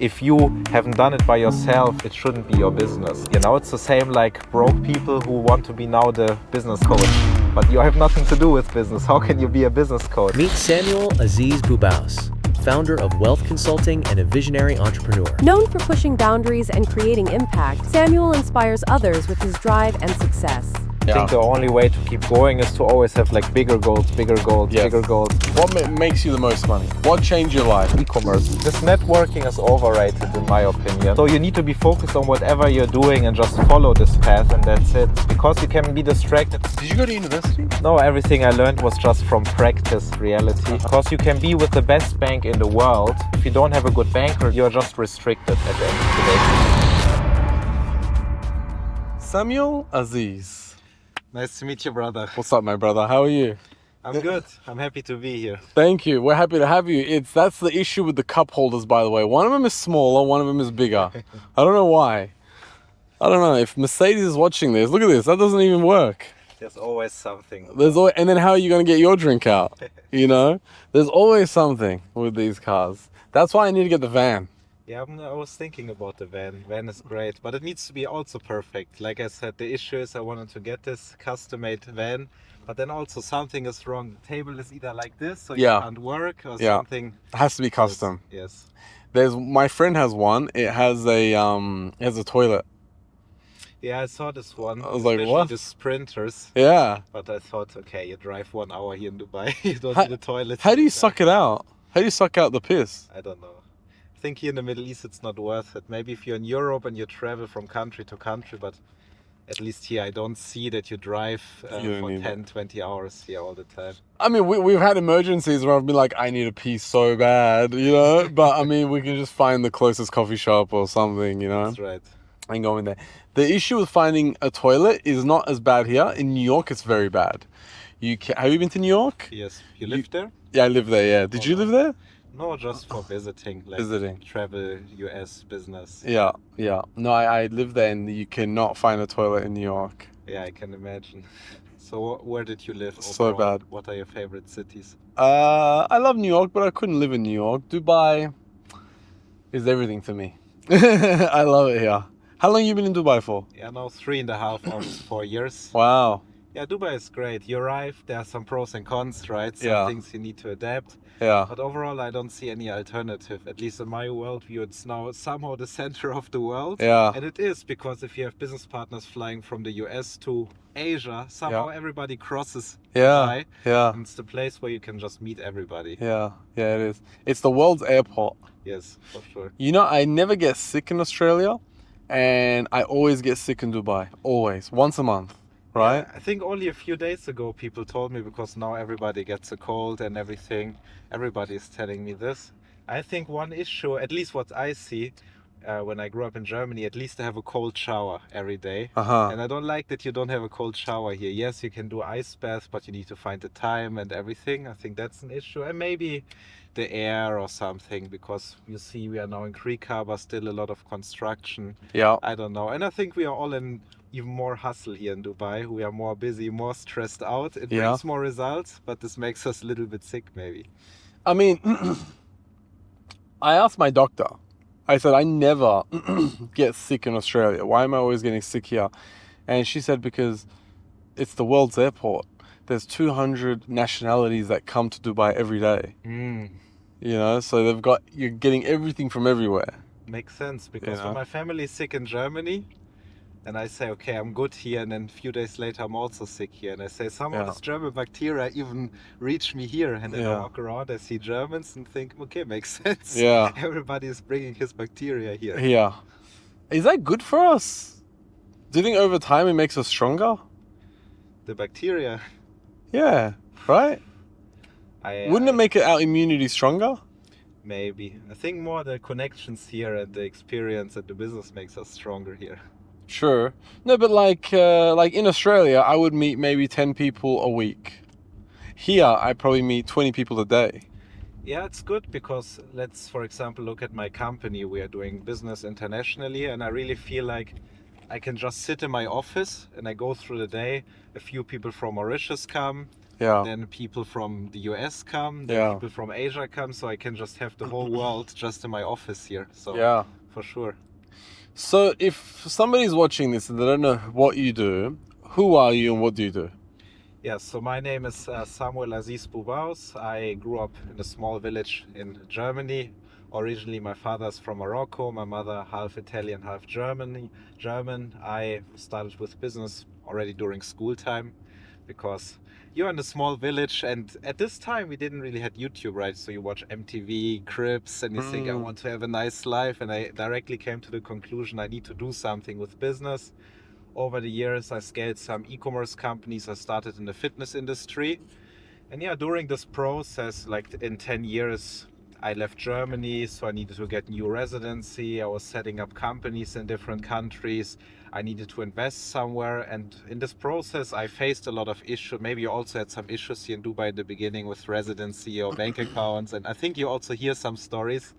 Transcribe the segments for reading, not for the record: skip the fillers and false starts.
if you haven't done it by yourself, it shouldn't be your business. You know, it's the same like broke people who want to be now the business coach. But you have nothing to do with business. How can you be a business coach? Meet Samuel Aziz Boubaous, founder of Wealth Consulting and a visionary entrepreneur. Known for pushing boundaries and creating impact, Samuel inspires others with his drive and success. I think the only way to keep going is to always have like bigger goals, bigger goals, Yes. bigger goals. What makes you the most money? What changed your life? E-commerce. This networking is overrated in my opinion. So you need to be focused on whatever you're doing and just follow this path, and that's it. Because you can be distracted. Did you go to university? No, everything I learned was just from practice, reality. Because you can be with the best bank in the world. If you don't have a good banker, you're just restricted at the end of the day. Samuel Aziz. Nice to meet you, brother. What's up, my brother? How are you? I'm good. I'm happy to be here. Thank you. We're happy to have you. That's the issue with the cup holders, by the way. One of them is smaller, one of them is bigger. I don't know why. I don't know. If Mercedes is watching this, look at this. That doesn't even work. There's always something. And then how are you going to get your drink out? You know? There's always something with these cars. That's why I need to get the van. Yeah, I was thinking about the van. Van is great, but it needs to be also perfect. Like I said, the issue is I wanted to get this custom-made van, but then also something is wrong. The table is either like this, so you can't work, or something. It has to be custom. Yes. My friend has one. It has a toilet. Yeah, I saw this one. I was like, what? The sprinters. Yeah. But I thought, okay, you drive 1 hour here in Dubai. You don't need a toilet. How do you suck it out? How do you suck out the piss? I don't know. I think here in the Middle East it's not worth it. Maybe if you're in Europe and you travel from country to country, but at least here I don't see that you drive for 10, 20 hours here all the time. I mean, we've had emergencies where I've been like, I need a pee so bad, you know? But I mean, we can just find the closest coffee shop or something, you know? That's right. And go in there. The issue with finding a toilet is not as bad here. In New York, it's very bad. Have you been to New York? Yes. You live there? Yeah, I live there, yeah. Did you live there? No, just for visiting, like travel, US business. Yeah. No, I live there and you cannot find a toilet in New York. Yeah, I can imagine. So where did you live overall? So bad. What are your favorite cities? I love New York, but I couldn't live in New York. Dubai is everything to me. I love it here. How long have you been in Dubai for? Yeah, now 3.5 or 4 years. Wow. Yeah, Dubai is great. You arrive, there are some pros and cons, right? Some things you need to adapt. Yeah. But overall, I don't see any alternative. At least in my worldview, it's now somehow the center of the world. Yeah. And it is, because if you have business partners flying from the US to Asia, somehow everybody crosses Dubai. Yeah. And it's the place where you can just meet everybody. Yeah, it is. It's the world's airport. Yes, for sure. You know, I never get sick in Australia, and I always get sick in Dubai. Always. Once a month. Right? Yeah, I think only a few days ago people told me, because now everybody gets a cold and everything. Everybody is telling me this. I think one issue, at least what I see, when I grew up in Germany, at least I have a cold shower every day. And I don't like that you don't have a cold shower here. Yes, you can do ice baths, but you need to find the time and everything. I think that's an issue. And maybe the air or something, because you see we are now in Creek Harbor, still a lot of construction. Yeah. I don't know. And I think we are all in even more hustle here in Dubai. We are more busy, more stressed out. It brings more results, but this makes us a little bit sick maybe. I mean, I asked my doctor. I said, I never get sick in Australia. Why am I always getting sick here? And she said, because it's the world's airport. There's 200 nationalities that come to Dubai every day. You know, so you're getting everything from everywhere. Makes sense, because when my family is sick in Germany, and I say, okay, I'm good here, and then a few days later I'm also sick here, and I say, somehow this German bacteria even reach me here, and then I walk around, I see Germans and think, okay, makes sense. Yeah. Everybody is bringing his bacteria here. Yeah. Is that good for us? Do you think over time it makes us stronger? The bacteria? Yeah, right? Wouldn't it make our immunity stronger? Maybe. I think more the connections here and the experience and the business makes us stronger here. Sure. No, but like in Australia, I would meet maybe 10 people a week. Here, I probably meet 20 people a day. Yeah, it's good, because let's, for example, look at my company. We are doing business internationally, and I really feel like I can just sit in my office and I go through the day. A few people from Mauritius come, Yeah. Then people from the US come, then Yeah. people from Asia come, so I can just have the whole world just in my office here. So Yeah. for sure. So if somebody's watching this and they don't know what you do, who are you and what do you do? Yeah, so my name is Samuel Aziz Boubaous. I grew up in a small village in Germany. Originally, my father's from Morocco, my mother half Italian, half German. I started with business already during school time because you're in a small village, and at this time we didn't really had YouTube, right? So you watch MTV, Cribs, and you think, I want to have a nice life. And I directly came to the conclusion I need to do something with business. Over the years, I scaled some e-commerce companies. I started in the fitness industry. And yeah, during this process, like in 10 years, I left Germany, so I needed to get new residency. I was setting up companies in different countries. I needed to invest somewhere. And in this process, I faced a lot of issues. Maybe you also had some issues here in Dubai in the beginning with residency or bank accounts. And I think you also hear some stories.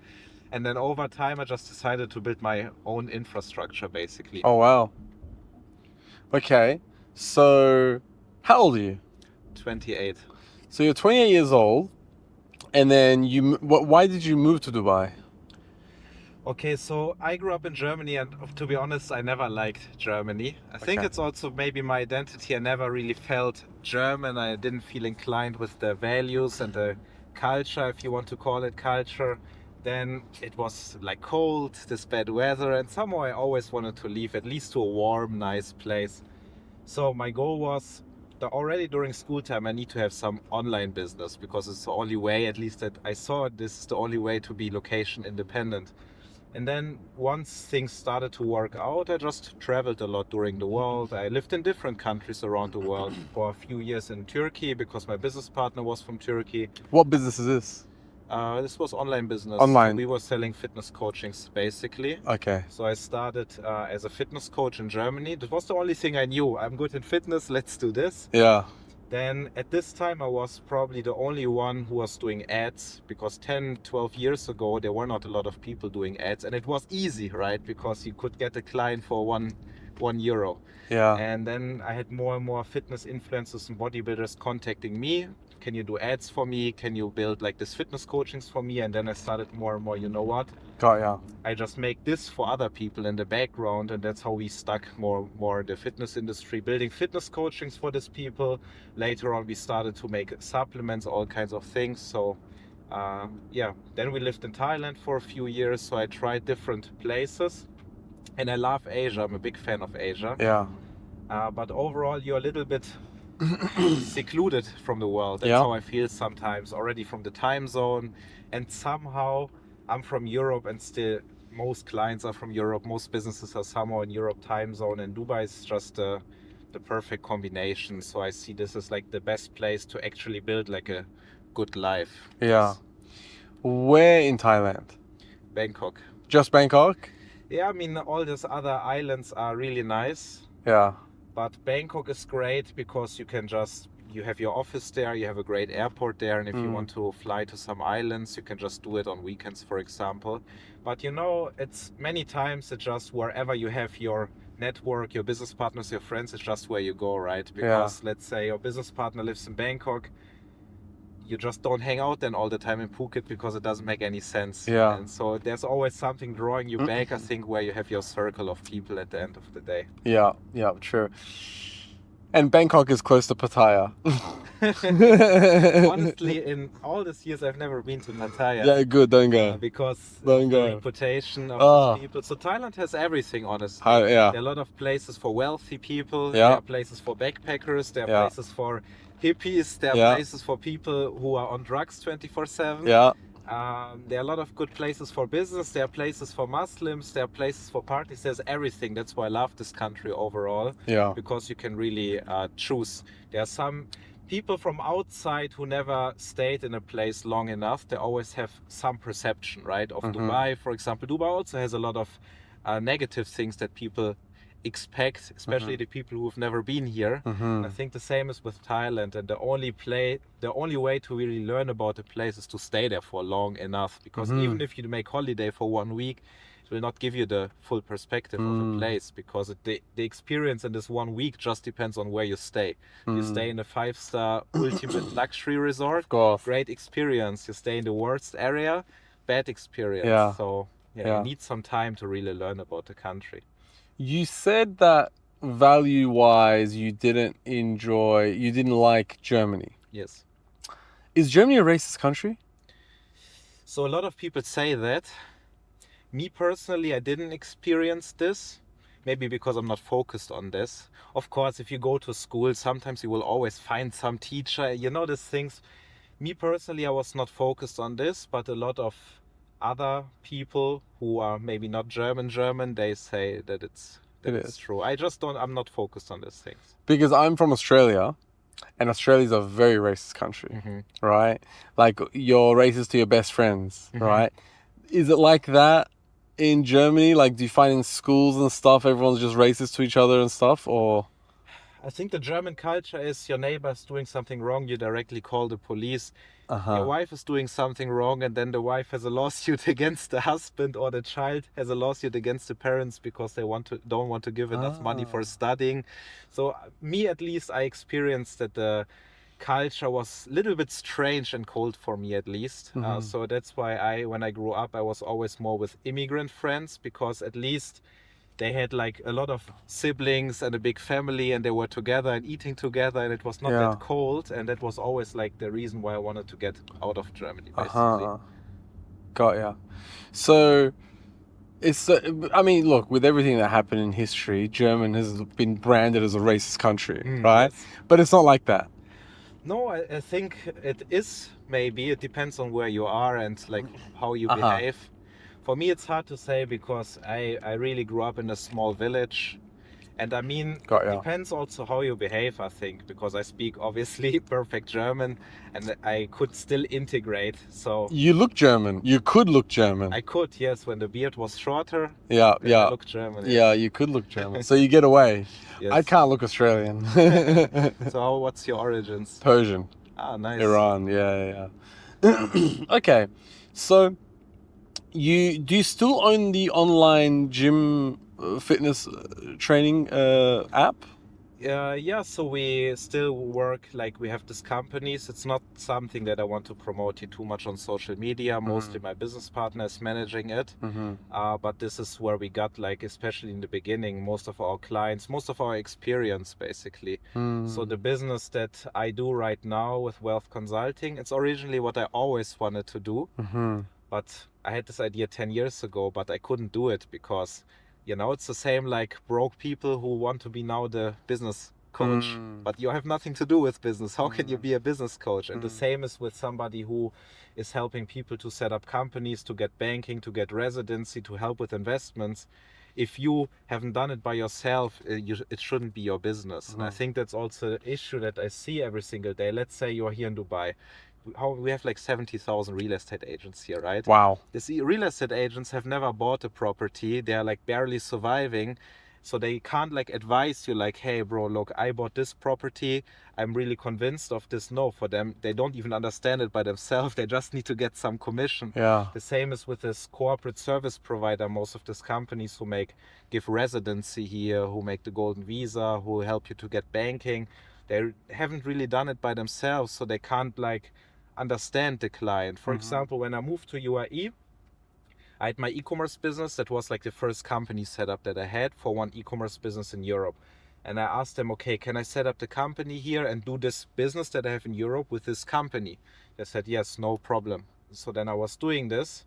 And then over time, I just decided to build my own infrastructure, basically. Oh, wow. Okay. So how old are you? 28. So you're 28 years old, and then why did you move to Dubai? Okay, so I grew up in Germany, and to be honest, I never liked Germany. I think Okay. it's also maybe my identity. I never really felt German. I didn't feel inclined with the values and the culture, if you want to call it culture. Then it was like cold, this bad weather, and somehow I always wanted to leave, at least to a warm, nice place. So my goal was that already during school time, I need to have some online business because it's the only way, at least that I saw this is the only way to be location independent. And then once things started to work out, I just traveled a lot during the world. I lived in different countries around the world for a few years in Turkey because my business partner was from Turkey. What business is this? This was online business. Online. We were selling fitness coachings basically. Okay. So I started as a fitness coach in Germany. That was the only thing I knew. I'm good in fitness, let's do this. Yeah. Then at this time I was probably the only one who was doing ads because 10, 12 years ago there were not a lot of people doing ads, and it was easy, right? Because you could get a client for one euro. Yeah. And then I had more and more fitness influencers and bodybuilders contacting me. Can you do ads for me? Can you build like this fitness coachings for me? And then I started more and more, you know what? Got ya. I just make this for other people in the background, and that's how we stuck more in the fitness industry, building fitness coachings for these people. Later on, we started to make supplements, all kinds of things. So yeah, then we lived in Thailand for a few years. So I tried different places, and I love Asia. I'm a big fan of Asia. Yeah. But overall, you're a little bit secluded from the world. That's Yeah. how I feel sometimes, already from the time zone. And somehow I'm from Europe, and still most clients are from Europe. Most businesses are somehow in Europe time zone, and Dubai is just the perfect combination. So I see this as like the best place to actually build like a good life. Yeah. Where in Thailand? Bangkok. Just Bangkok? Yeah, I mean, all these other islands are really nice. Yeah. But Bangkok is great because you have your office there, you have a great airport there, and if you want to fly to some islands, you can just do it on weekends, for example. But you know, it's many times it's just wherever you have your network, your business partners, your friends, it's just where you go, right? Because let's say your business partner lives in Bangkok, you just don't hang out then all the time in Phuket because it doesn't make any sense. Yeah. And so there's always something drawing you back, I think, where you have your circle of people at the end of the day. Yeah. Yeah. True. And Bangkok is close to Pattaya. Honestly, in all these years, I've never been to Pattaya. Yeah. Good. Don't go. Because Don't of go. the reputation of Ah. these people. So Thailand has everything, honestly. Yeah. There are a lot of places for wealthy people. Yeah. There are places for backpackers. There are Yeah. places for hippies. There are Yeah. places for people who are on drugs 24/7. Yeah. There are a lot of good places for business. There are places for Muslims. There are places for parties. There's everything. That's why I love this country overall. Yeah. Because you can really choose. There are some people from outside who never stayed in a place long enough. They always have some perception, right, of Dubai, for example. Dubai also has a lot of negative things that people expect, especially the people who have never been here. I think the same is with Thailand, and the only way to really learn about a place is to stay there for long enough, because even if you make holiday for 1 week, it will not give you the full perspective of a place, because the experience in this 1 week just depends on where you stay. You stay in a 5-star ultimate luxury resort, Of course. great experience. You stay in the worst area, bad experience. Yeah. So Yeah. you need some time to really learn about the country. You said that value-wise, you didn't like Germany. Yes. Is Germany a racist country? So a lot of people say that. Me personally, I didn't experience this. Maybe because I'm not focused on this. Of course, if you go to school, sometimes you will always find some teacher, these things. Me personally, I was not focused on this, but a lot of other people who are maybe not German, they say that it's true. I'm not focused on these things. Because I'm from Australia, and Australia's a very racist country, right? Like, you're racist to your best friends, right? Is it like that in Germany? Like, do you find in schools and stuff, everyone's just racist to each other and stuff, or? I think the German culture is your neighbor is doing something wrong, you directly call the police. Your wife is doing something wrong, and then the wife has a lawsuit against the husband, or the child has a lawsuit against the parents because they don't want to give enough money for studying. So me, at least, I experienced that the culture was a little bit strange and cold for me, at least. So that's why when I grew up, I was always more with immigrant friends, because at least they had like a lot of siblings and a big family, and they were together and eating together, and it was not that cold. And that was always like the reason why I wanted to get out of Germany, basically. Got ya. So I mean, look, with everything that happened in history, German has been branded as a racist country, right? Yes. But it's not like that. No, I think it is. Maybe it depends on where you are and like how you behave. For me, it's hard to say, because I really grew up in a small village. And I mean, it depends also how you behave, I think, because I speak obviously perfect German, and I could still integrate. So you look German. You could look German. I could, yes, when the beard was shorter. Yeah. I look German. Yes. Yeah, you could look German. So you get away. Yes. I can't look Australian. So what's your origins? Persian. Ah, nice. Iran. Yeah. Okay, so do you still own the online gym fitness training app? Yeah, so we still work, like we have these companies. It's not something that I want to promote here too much on social media. Mostly my business partner is managing it. But this is where we got, like, especially in the beginning, most of our clients, most of our experience, basically. So the business that I do right now with Wealth Consulting, it's originally what I always wanted to do. But I had this idea 10 years ago, but I couldn't do it because, it's the same like broke people who want to be now the business coach, but you have nothing to do with business. How can you be a business coach? And the same is with somebody who is helping people to set up companies, to get banking, to get residency, to help with investments. If you haven't done it by yourself, it shouldn't be your business. And I think that's also an issue that I see every single day. Let's say you're here in Dubai. We have like 70,000 real estate agents here, right? Wow. These real estate agents have never bought a property. They're like barely surviving. So they can't like advise you like, hey bro, look, I bought this property. I'm really convinced of this. No, for them, they don't even understand it by themselves. They just need to get some commission. Yeah. The same is with this corporate service provider. Most of these companies who give residency here, who make the golden visa, who help you to get banking, they haven't really done it by themselves. So they can't like understand the client. For example, when I moved to UAE, I had my e-commerce business. That was like the first company setup that I had for one e-commerce business in Europe. And I asked them, okay, can I set up the company here and do this business that I have in Europe with this company? They said, yes, no problem. So then I was doing this.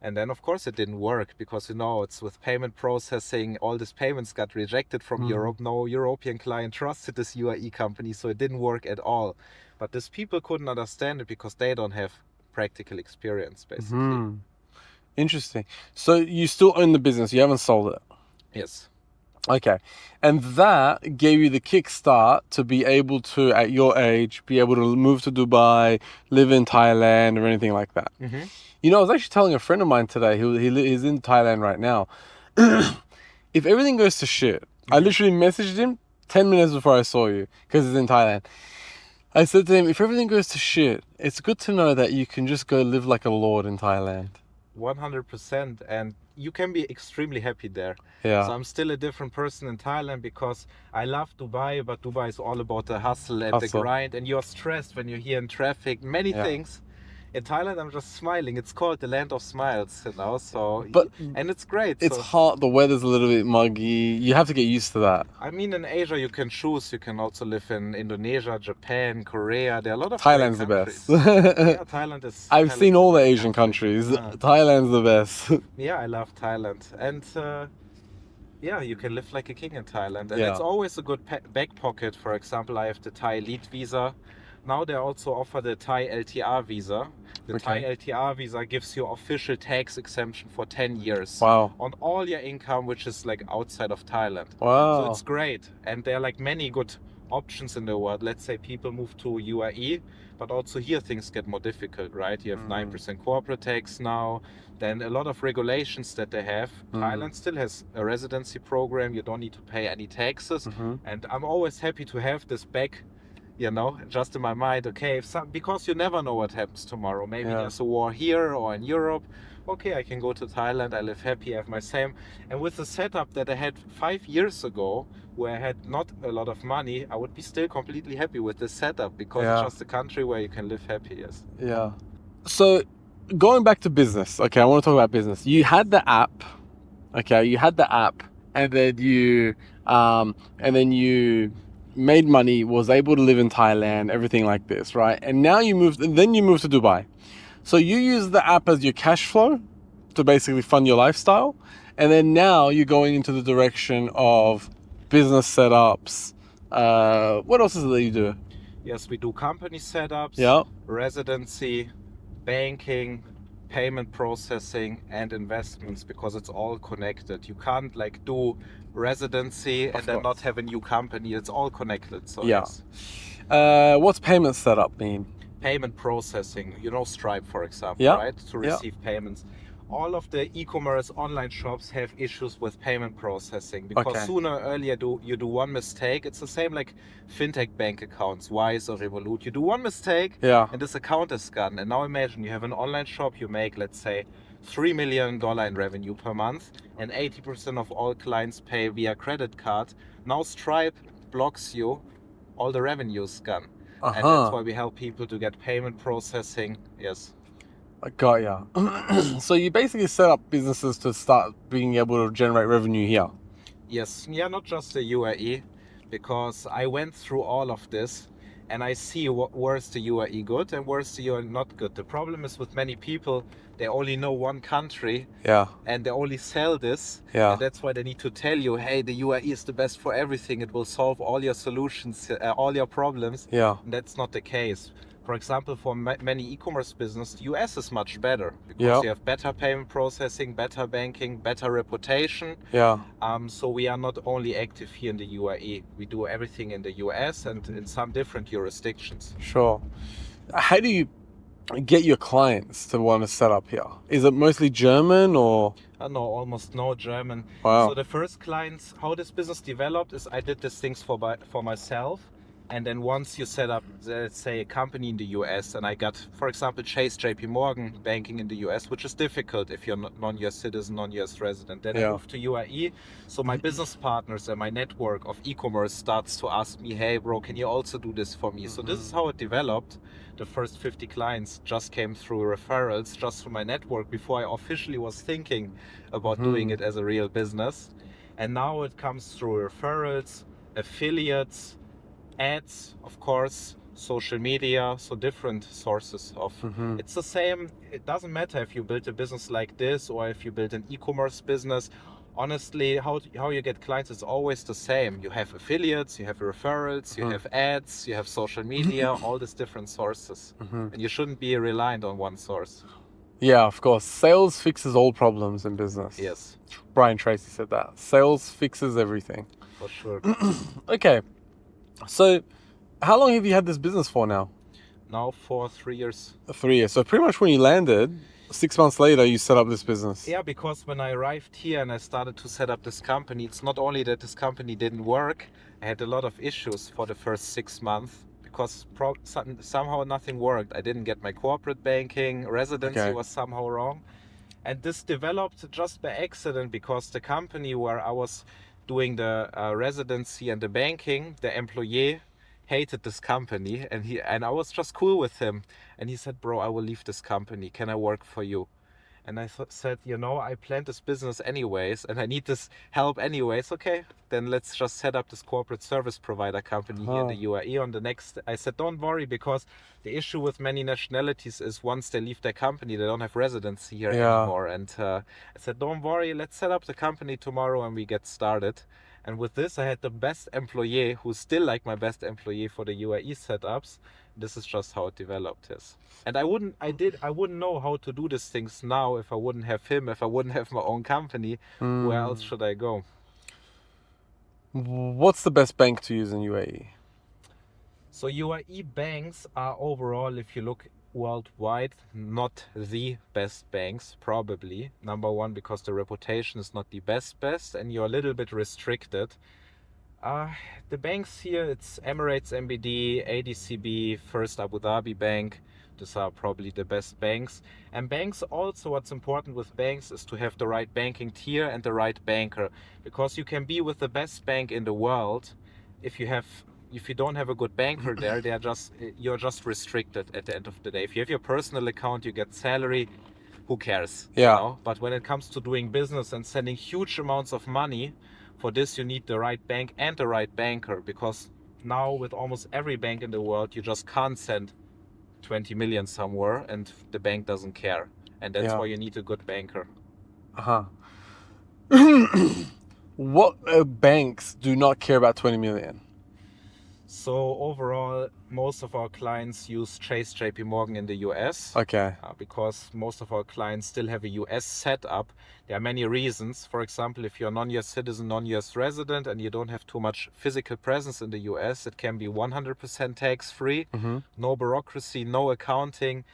And then, of course, it didn't work because, it's with payment processing. All these payments got rejected from Europe. No European client trusted this UAE company, so it didn't work at all. But these people couldn't understand it because they don't have practical experience, basically. Interesting. So you still own the business. You haven't sold it. Yes. Okay. And that gave you the kickstart to be able to, at your age, be able to move to Dubai, live in Thailand or anything like that. I was actually telling a friend of mine today, he's in Thailand right now. If everything goes to shit I literally messaged him 10 minutes before I saw you because he's in Thailand. I said to him, if everything goes to shit, it's good to know that you can just go live like a lord in Thailand. 100%, and you can be extremely happy there. Yeah. So I'm still a different person in Thailand because I love Dubai, but Dubai is all about the hustle and the Hustle. grind, and you're stressed when you're here in traffic, many Yeah. things. In Thailand, I'm just smiling. It's called the land of smiles, you know. So, But and it's great. It's so, hot, the weather's a little bit muggy. You have to get used to that. I mean, in Asia, you can choose. You can also live in Indonesia, Japan, Korea. There are a lot of great Thailand's the countries. best. Yeah, Thailand is. I've seen all the Thailand's a Asian great country. countries. Thailand's the best. Yeah, I love Thailand, and yeah, you can live like a king in Thailand, and Yeah. it's always a good back pocket. For example, I have the Thai Elite visa. Now they also offer the Thai LTR visa. The Thai Okay. LTR visa gives you official tax exemption for 10 years Wow. on all your income, which is like outside of Thailand. So Wow. it's great, and there are like many good options in the world. Let's say people move to UAE, but also here things get more difficult, right? You have 9% corporate tax now, then a lot of regulations that they have. Thailand still has a residency program. You don't need to pay any taxes, and I'm always happy to have this back, you know, just in my mind. Okay, because you never know what happens tomorrow. Maybe Yeah. there's a war here or in Europe. Okay, I can go to Thailand. I live happy. I have my same. And with the setup that I had 5 years ago, where I had not a lot of money, I would be still completely happy with this setup because Yeah. it's just a country where you can live happy. Yes. Yeah. So going back to business, okay, I want to talk about business. You had the app, okay, and then you made money, was able to live in Thailand, everything like this, right? And now you moved to Dubai. So you use the app as your cash flow to basically fund your lifestyle. And then now you're going into the direction of business setups. What else is it that you do? Yes, we do company setups, Yeah. residency, banking, payment processing, and investments, because it's all connected. You can't like do residency and then not have a new company. It's all connected. So Yeah. yes. What's payment setup mean? Payment processing, you know, Stripe, for example, Yeah. right? To Yeah. receive payments. All of the e-commerce online shops have issues with payment processing because Okay. sooner or earlier you do one mistake. It's the same like fintech bank accounts, Wise or Revolut. You do one mistake Yeah. and this account is gone. And now imagine you have an online shop, you make, let's say, $3 million in revenue per month, and 80% of all clients pay via credit card. Now Stripe blocks you, all the revenue's gone. And that's why we help people to get payment processing. Yes. I got ya. So you basically set up businesses to start being able to generate revenue here. Yes. Yeah, not just the UAE, because I went through all of this and I see where's the UAE good and where's the UAE not good. The problem is with many people, they only know one country Yeah. and they only sell this. Yeah. And that's why they need to tell you, hey, the UAE is the best for everything. It will solve all your solutions, all your problems. Yeah. And that's not the case. For example, for many e-commerce business, the US is much better because Yeah. you have better payment processing, better banking, better reputation. Yeah. So we are not only active here in the UAE. We do everything in the US and in some different jurisdictions. Sure. How do you get your clients to want to set up here? Is it mostly German or? No, almost no German. Wow. So the first clients, how this business developed is I did these things for myself. And then once you set up, let's say, a company in the US, and I got, for example, Chase, JP Morgan banking in the US, which is difficult if you're non-US citizen, non-US resident. Then Yeah. I moved to UAE. So my business partners and my network of e-commerce starts to ask me, hey, bro, can you also do this for me? So this is how it developed. The first 50 clients just came through referrals, just through my network, before I officially was thinking about doing it as a real business. And now it comes through referrals, affiliates, ads, of course, social media, so different sources of it's the same. It doesn't matter if you build a business like this or if you build an e-commerce business. Honestly, how you get clients is always the same. You have affiliates, you have referrals, you have ads, you have social media, all these different sources, and you shouldn't be reliant on one source. Yeah, of course. Sales fixes all problems in business. Yes, Brian Tracy said that. Sales fixes everything. for sure. Okay. So how long have you had this business for now? now for 3 years. 3 years. So pretty much when you landed, 6 months later, you set up this business. Yeah, because when I arrived here and I started to set up this company, it's not only that this company didn't work, I had a lot of issues for the first 6 months because somehow nothing worked. I didn't get my corporate banking, residency was somehow wrong. And this developed just by accident because the company where I was doing the residency and the banking, the employee hated this company, and I was just cool with him, and he said, bro, I will leave this company, can I work for you? And I said, I planned this business anyways, and I need this help anyways. Okay, then let's just set up this corporate service provider company here in the UAE on the next. I said, don't worry, because the issue with many nationalities is once they leave their company, they don't have residency here anymore. And I said, don't worry, let's set up the company tomorrow and we get started. And with this, I had the best employee, who's still like my best employee for the UAE setups. This is just how it developed. Yes. And I wouldn't know how to do these things now if I wouldn't have him, if I wouldn't have my own company. Where else should I go? What's the best bank to use in UAE? So UAE banks are overall, if you look worldwide, not the best banks, probably. Number one, because the reputation is not the best, and you're a little bit restricted. The banks here, it's Emirates MBD, ADCB, First Abu Dhabi Bank. These are probably the best banks. And banks also, what's important with banks is to have the right banking tier and the right banker. Because you can be with the best bank in the world, if you don't have a good banker there, you're just restricted at the end of the day. If you have your personal account, you get salary, who cares? Yeah. But when it comes to doing business and sending huge amounts of money, for this you need the right bank and the right banker, because now with almost every bank in the world, you just can't send 20 million somewhere and the bank doesn't care. And that's why you need a good banker. What banks do not care about 20 million? So overall, most of our clients use Chase JP Morgan in the US. Okay. Because most of our clients still have a US setup. There are many reasons. For example, if you're a non-US citizen, non-US resident, and you don't have too much physical presence in the US, it can be 100% tax-free, no bureaucracy, no accounting.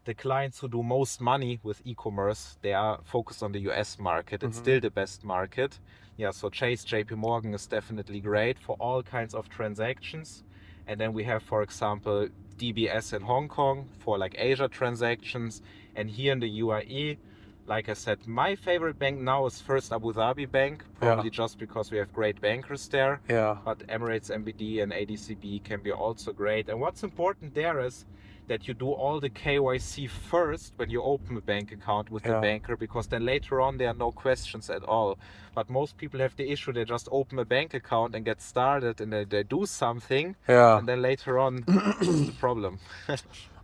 The clients who do most money with e-commerce, they are focused on the US market. It's still the best market. Yeah, so Chase JP Morgan is definitely great for all kinds of transactions. And then we have, for example, DBS in Hong Kong for like Asia transactions. And here in the UAE, like I said, my favorite bank now is First Abu Dhabi Bank, probably just because we have great bankers there. Yeah. But Emirates MBD and ADCB can be also great. And what's important there is that you do all the KYC first when you open a bank account with the banker, because then later on there are no questions at all. But most people have the issue, they just open a bank account and get started and they do something, and then later on it's the problem.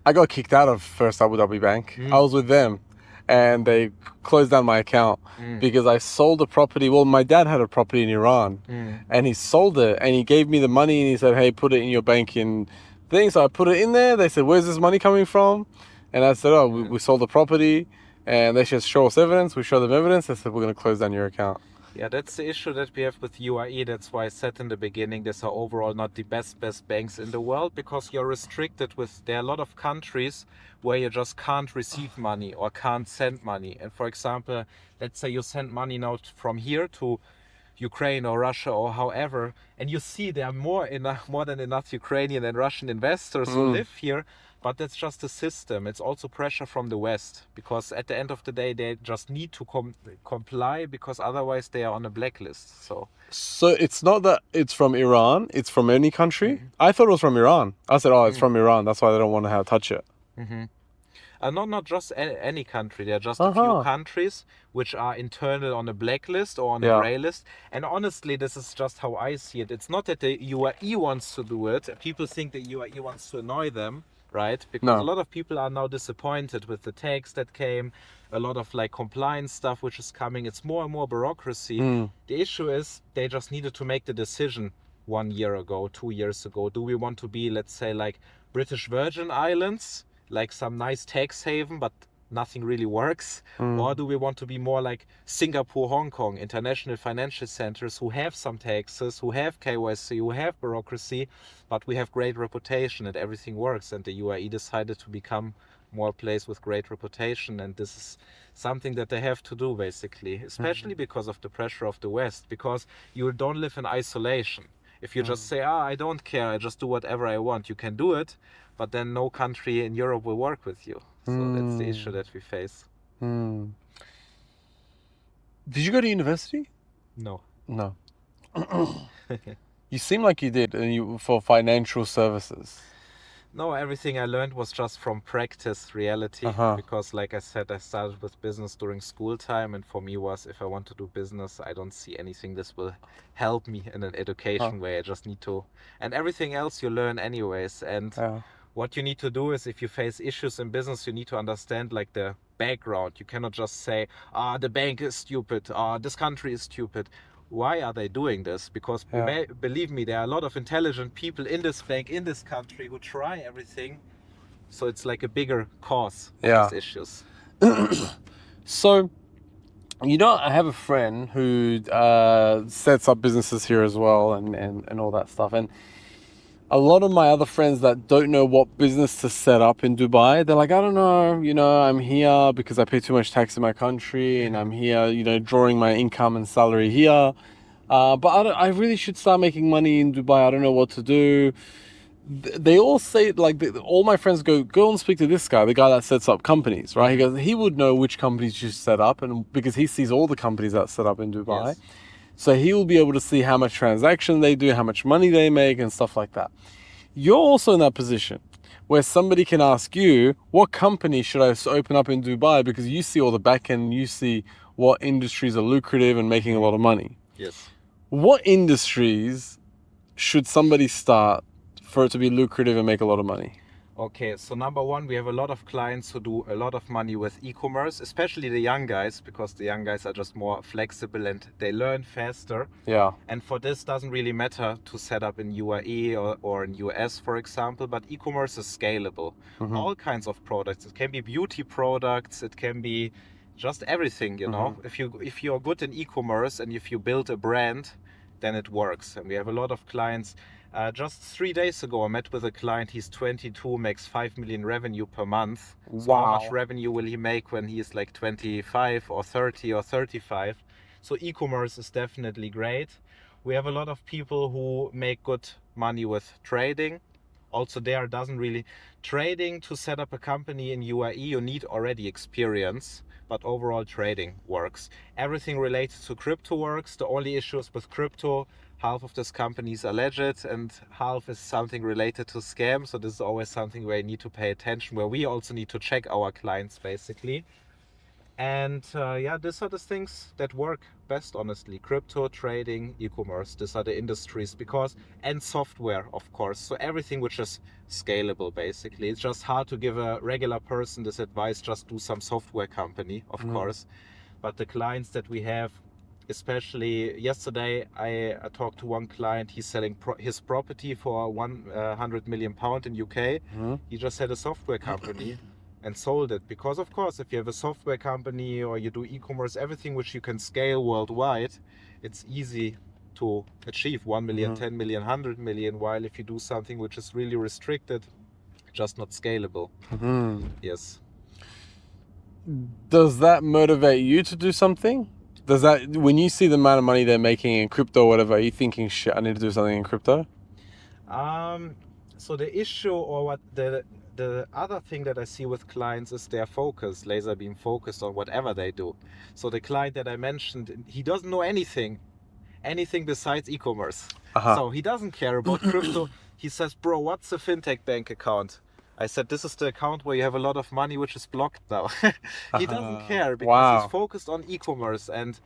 I got kicked out of First Abu Dhabi Bank. I was with them and they closed down my account because I sold a property. Well, my dad had a property in Iran and he sold it and he gave me the money and he said, hey, put it in your banking thing. So I put it in there. They said, where's this money coming from? And I said, oh, we sold the property. And they said, show us evidence. We show them evidence. They said, we're going to close down your account. Yeah, that's the issue that we have with UAE. That's why I said in the beginning, these are overall not the best banks in the world, because you're restricted with, there are a lot of countries where you just can't receive money or can't send money. And for example, let's say you send money now from here to Ukraine or Russia or however, and you see there are more than enough Ukrainian and Russian investors who live here, but that's just a system. It's also pressure from the West, because at the end of the day, they just need to comply, because otherwise they are on a blacklist. So it's not that it's from Iran, it's from any country? I thought it was from Iran. I said, oh, it's from Iran. That's why they don't want to touch it. Not just any country. There are just a few countries which are internal on a blacklist or on a grey list. And honestly, this is just how I see it. It's not that the UAE wants to do it. People think the UAE wants to annoy them, right? Because a lot of people are now disappointed with the tax that came, a lot of like compliance stuff which is coming. It's more and more bureaucracy. The issue is they just needed to make the decision 1 year ago, 2 years ago. Do we want to be, let's say, like British Virgin Islands, like some nice tax haven, but nothing really works? Or do we want to be more like Singapore, Hong Kong, international financial centers who have some taxes, who have KYC, who have bureaucracy, but we have great reputation and everything works? And the UAE decided to become more a place with great reputation, and this is something that they have to do basically, especially because of the pressure of the West, because you don't live in isolation. If you just say, I don't care, I just do whatever I want, you can do it, but then no country in Europe will work with you. So that's the issue that we face. Did you go to university? No. No. You seem like you did, and you for financial services. No, everything I learned was just from practice, reality, because like I said, I started with business during school time, and for me was, if I want to do business, I don't see anything this will help me in an education way. I just need to, and everything else you learn anyways. And what you need to do is, if you face issues in business, you need to understand like the background. You cannot just say, the bank is stupid, this country is stupid. Why are they doing this? Because believe me, there are a lot of intelligent people in this bank, in this country, who try everything. So it's like a bigger cause of these issues. So, I have a friend who sets up businesses here as well and all that stuff. And a lot of my other friends that don't know what business to set up in Dubai, they're like, I don't know, I'm here because I pay too much tax in my country, and I'm here, drawing my income and salary here. But I really should start making money in Dubai. I don't know what to do. They all say, all my friends go and speak to this guy, the guy that sets up companies, right? He goes, he would know which companies you set up, and because he sees all the companies that set up in Dubai. Yes. So he will be able to see how much transaction they do, how much money they make, and stuff like that. You're also in that position where somebody can ask you, what company should I open up in Dubai? Because you see all the back end, you see what industries are lucrative and making a lot of money. Yes. What industries should somebody start for it to be lucrative and make a lot of money? Okay, so number one, we have a lot of clients who do a lot of money with e-commerce, especially the young guys, because the young guys are just more flexible and they learn faster. Yeah. And for this, doesn't really matter to set up in UAE or in US, for example, but e-commerce is scalable. All kinds of products. It can be beauty products, it can be just everything, If you're good in e-commerce and if you build a brand, then it works. And we have a lot of clients. Just 3 days ago, I met with a client. He's 22, makes 5 million revenue per month. So how much revenue will he make when he is like 25 or 30 or 35? So e-commerce is definitely great. We have a lot of people who make good money with trading. Also there doesn't really, trading to set up a company in UAE, you need already experience, but overall trading works. Everything related to crypto works. The only issues with crypto, half of these companies are legit and half is something related to scam. So this is always something where you need to pay attention, where we also need to check our clients basically. And these are the things that work best, honestly. Crypto, trading, e-commerce, these are the industries, and software, of course. So everything which is scalable, basically. It's just hard to give a regular person this advice, just do some software company, of course. But the clients that we have, especially yesterday, I talked to one client. He's selling his property for 100 million pound in UK. He just had a software company and sold it, because of course, if you have a software company or you do e-commerce, everything which you can scale worldwide, it's easy to achieve 1 million, 10 million, 100 million, while if you do something which is really restricted, just not scalable. Yes. Does that motivate you to do something? Does that, when you see the amount of money they're making in crypto or whatever, are you thinking, shit, I need to do something in crypto? So the issue, or what the other thing that I see with clients is their focus, laser beam focused on whatever they do. So the client that I mentioned, he doesn't know anything besides e-commerce. So he doesn't care about crypto. He says, bro, what's a fintech bank account? I said, this is the account where you have a lot of money which is blocked now. He doesn't care because he's focused on e-commerce. And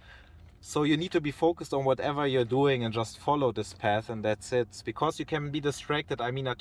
so you need to be focused on whatever you're doing and just follow this path, and that's it. Because you can be distracted. I mean,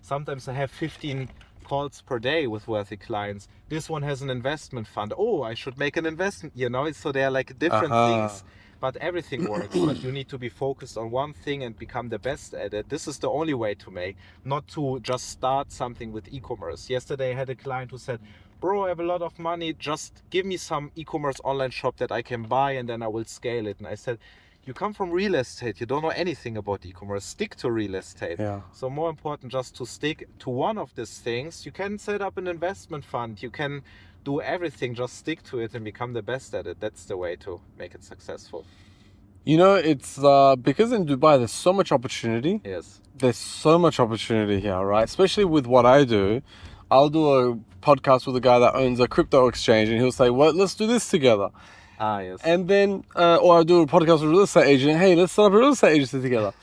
sometimes I have 15 calls per day with wealthy clients. This one has an investment fund. Oh, I should make an investment, So they're like different things, but everything works. But you need to be focused on one thing and become the best at it. This is the only way to make, not to just start something with e-commerce. Yesterday I had a client who said, bro, I have a lot of money, just give me some e-commerce online shop that I can buy and then I will scale it. And I said, you come from real estate, you don't know anything about e-commerce, stick to real estate. Yeah. So more important just to stick to one of these things. You can set up an investment fund, you can do everything, just stick to it and become the best at it. That's the way to make it successful. You know, it's because in Dubai there's so much opportunity. Yes. There's so much opportunity here, right? Especially with what I do. I'll do a podcast with a guy that owns a crypto exchange, and he'll say, well, let's do this together. Ah, yes. And then, or I'll do a podcast with a real estate agent. Hey, let's set up a real estate agency together.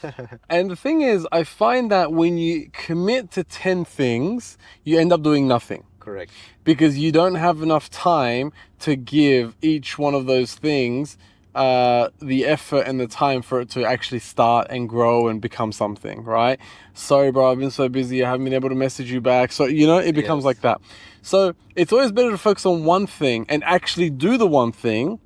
And the thing is, I find that when you commit to 10 things, you end up doing nothing. Correct. Because you don't have enough time to give each one of those things the effort and the time for it to actually start and grow and become something, right? Sorry, bro, I've been so busy, I haven't been able to message you back. So, you know, it becomes like that. So it's always better to focus on one thing and actually do the one thing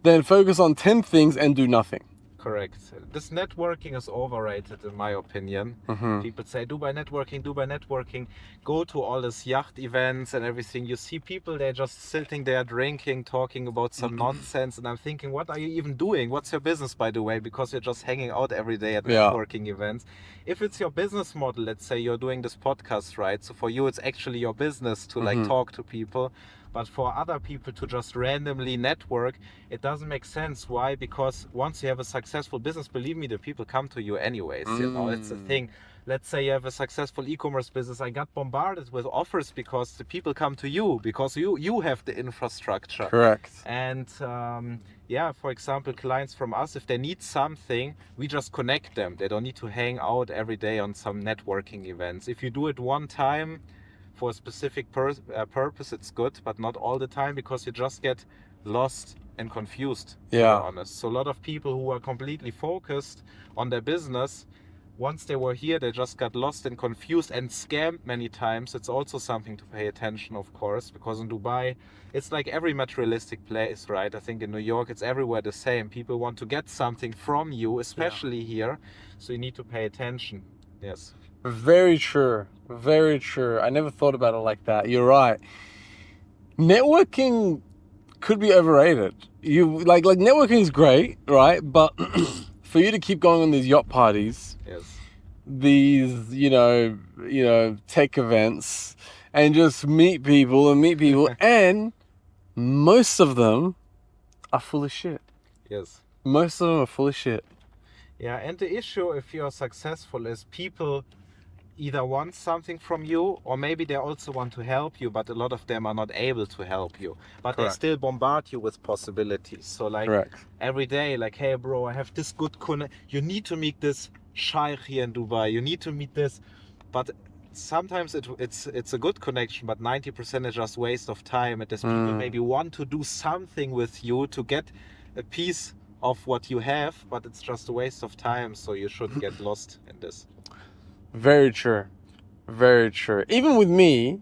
than focus on 10 things and do nothing. Correct. This networking is overrated in my opinion. People say Dubai networking, go to all these yacht events and everything. You see people, they're just sitting there drinking, talking about some nonsense, and I'm thinking, what are you even doing? What's your business, by the way? Because you're just hanging out every day at networking events. If it's your business model, let's say you're doing this podcast, right? So for you, it's actually your business to like talk to people. But for other people to just randomly network, it doesn't make sense. Why? Because once you have a successful business, believe me, the people come to you anyways. You know, it's a thing. Let's say you have a successful e-commerce business. I got bombarded with offers because the people come to you because you have the infrastructure. Correct. And yeah, for example, clients from us, if they need something, we just connect them. They don't need to hang out every day on some networking events. If you do it one time, for a specific purpose, it's good, but not all the time, because you just get lost and confused, to be honest. So a lot of people who are completely focused on their business, once they were here, they just got lost and confused and scammed many times. It's also something to pay attention, of course, because in Dubai, it's like every materialistic place, right? I think in New York, it's everywhere the same. People want to get something from you, especially here. So you need to pay attention. Yes. Very true. Very true. I never thought about it like that. You're right. Networking could be overrated. You like networking is great, right? But for you to keep going on these yacht parties, these you know tech events, and just meet people, and most of them are full of shit. Yes. Most of them are full of shit. Yeah, and the issue if you're successful is people either want something from you, or maybe they also want to help you, but a lot of them are not able to help you. But they still bombard you with possibilities. So like every day, like, hey bro, I have this good you need to meet this sheikh here in Dubai. You need to meet this. But sometimes it's a good connection, but 90% is just waste of time. And there's people maybe want to do something with you to get a piece of what you have, but it's just a waste of time. So you shouldn't get lost in this. Very true. Very true. Even with me,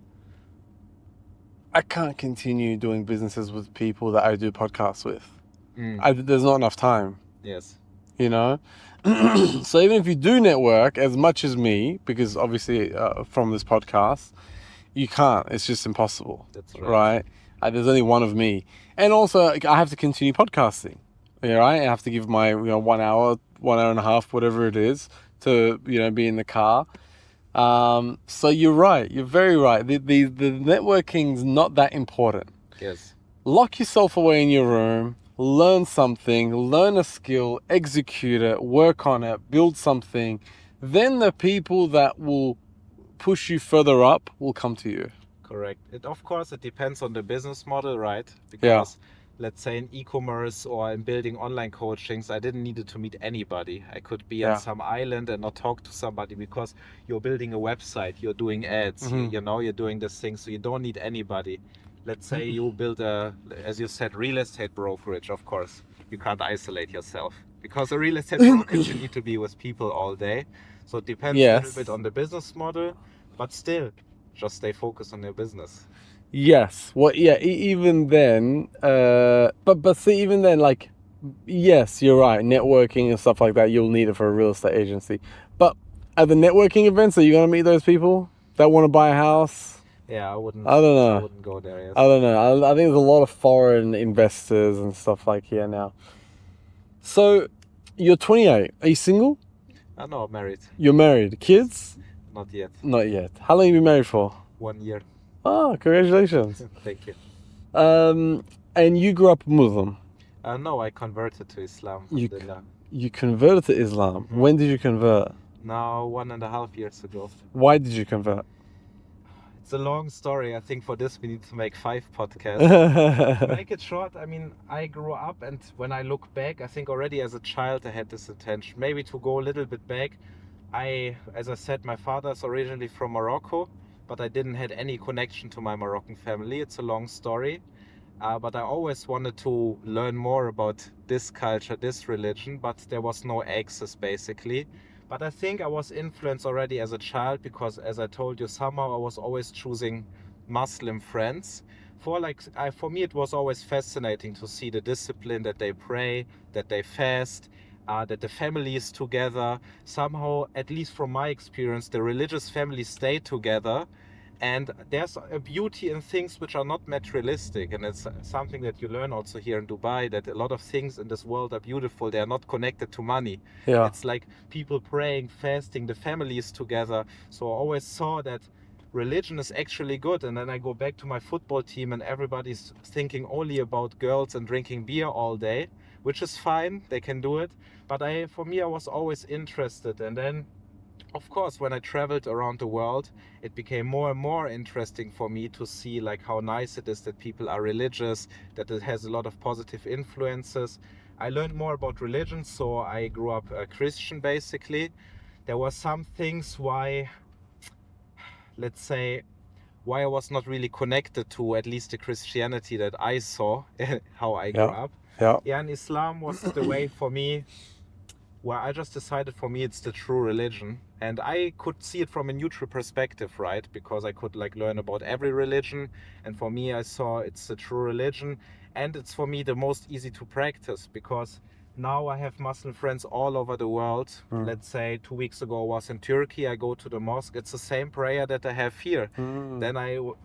I can't continue doing businesses with people that I do podcasts with. There's not enough time. Yes. You know? So even if you do network as much as me, because obviously from this podcast, you can't. It's just impossible. That's right. Right? There's only one of me. And also, I have to continue podcasting. Right? I have to give my 1 hour, 1 hour and a half, whatever it is, to be in the car. So you're right. You're very right. The networking's not that important. Yes. Lock yourself away in your room. Learn something. Learn a skill. Execute it. Work on it. Build something. Then the people that will push you further up will come to you. Correct. Of course, it depends on the business model, right? Because let's say in e-commerce or in building online coachings, I didn't need to meet anybody. I could be on some island and not talk to somebody, because you're building a website, you're doing ads, you're doing this thing, so you don't need anybody. Let's say you build as you said, real estate brokerage. Of course, you can't isolate yourself, because a real estate brokerage, you need to be with people all day. So it depends a little bit on the business model, but still, just stay focused on your business. Yes. Well, yeah, even then, but see, even then, like, yes, you're right. Networking and stuff like that, you'll need it for a real estate agency. But at the networking events, are you going to meet those people that want to buy a house? Yeah, I wouldn't. I don't know. I wouldn't go there. Yes. I don't know. I think there's a lot of foreign investors and stuff like here now. So, you're 28. Are you single? I know, married. You're married. Kids? Not yet. Not yet. How long have you been married for? 1 year. Oh, congratulations. Thank you. And you grew up Muslim. No, I converted to Islam. You- Alhamdulillah. You converted to Islam. When did you convert? Now 1.5 years ago. Why did you convert? It's a long story. I think for this we need to make 5 podcasts. To make it short, I mean, I grew up, and when I look back, I think already as a child I had this intention. Maybe to go a little bit back, as I said, my father's originally from Morocco, but I didn't had any connection to my Moroccan family. It's a long story. But I always wanted to learn more about this culture, this religion, but there was no access basically. But I think I was influenced already as a child because, as I told you, somehow I was always choosing Muslim friends. For me, it was always fascinating to see the discipline that they pray, that they fast, that the family is together. Somehow, at least from my experience, the religious families stay together. And there's a beauty in things which are not materialistic. And it's something that you learn also here in Dubai, that a lot of things in this world are beautiful. They are not connected to money. Yeah. It's like people praying, fasting, the family is together. So I always saw that religion is actually good. And then I go back to my football team and everybody's thinking only about girls and drinking beer all day, which is fine. They can do it. But for me, I was always interested. And then, of course, when I traveled around the world, it became more and more interesting for me to see like how nice it is that people are religious, that it has a lot of positive influences. I learned more about religion, so I grew up a Christian basically. There were some things why I was not really connected to at least the Christianity that I saw, how I grew up. Yeah. And Islam was the way for me, where I just decided for me it's the true religion. And I could see it from a neutral perspective, right? Because I could learn about every religion. And for me, I saw it's the true religion. And it's for me the most easy to practice because now I have Muslim friends all over the world. Let's say 2 weeks ago I was in Turkey. I go to the mosque. It's the same prayer that I have here. Then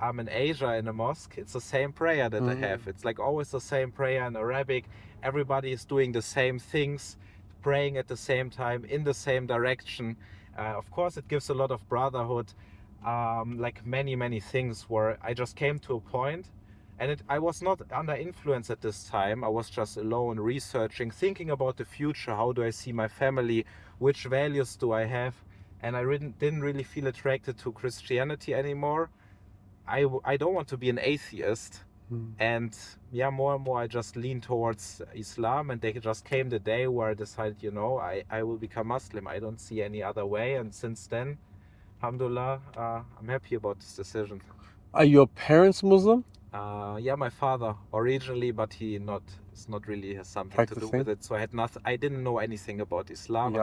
I'm in Asia in a mosque. It's the same prayer that I have. It's always the same prayer in Arabic. Everybody is doing the same things, praying at the same time, in the same direction. Of course, it gives a lot of brotherhood, many things where I just came to a point, and I was not under influence at this time. I was just alone, researching, thinking about the future. How do I see my family? Which values do I have? And I didn't really feel attracted to Christianity anymore. I don't want to be an atheist. And yeah, more and more I just leaned towards Islam, and there just came the day where I decided, I will become Muslim. I don't see any other way. And since then, alhamdulillah, I'm happy about this decision. Are your parents Muslim? Yeah, my father originally, but it's not really has something to do with it. So I didn't know anything about Islam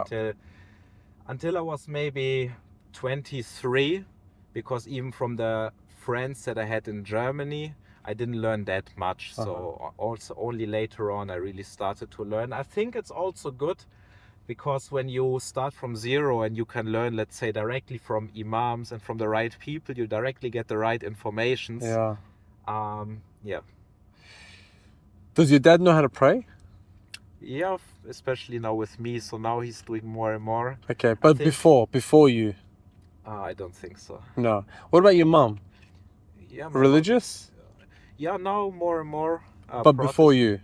until I was maybe 23, because even from the friends that I had in Germany, I didn't learn that much. So also only later on I really started to learn. I think it's also good because when you start from zero and you can learn, let's say, directly from imams and from the right people, you directly get the right information. Yeah. Yeah. Does your dad know how to pray? Yeah, especially now with me. So now he's doing more and more. Okay, but before you? I don't think so. No. What about your mom? Yeah. Religious? Yeah, now more and more. But before you?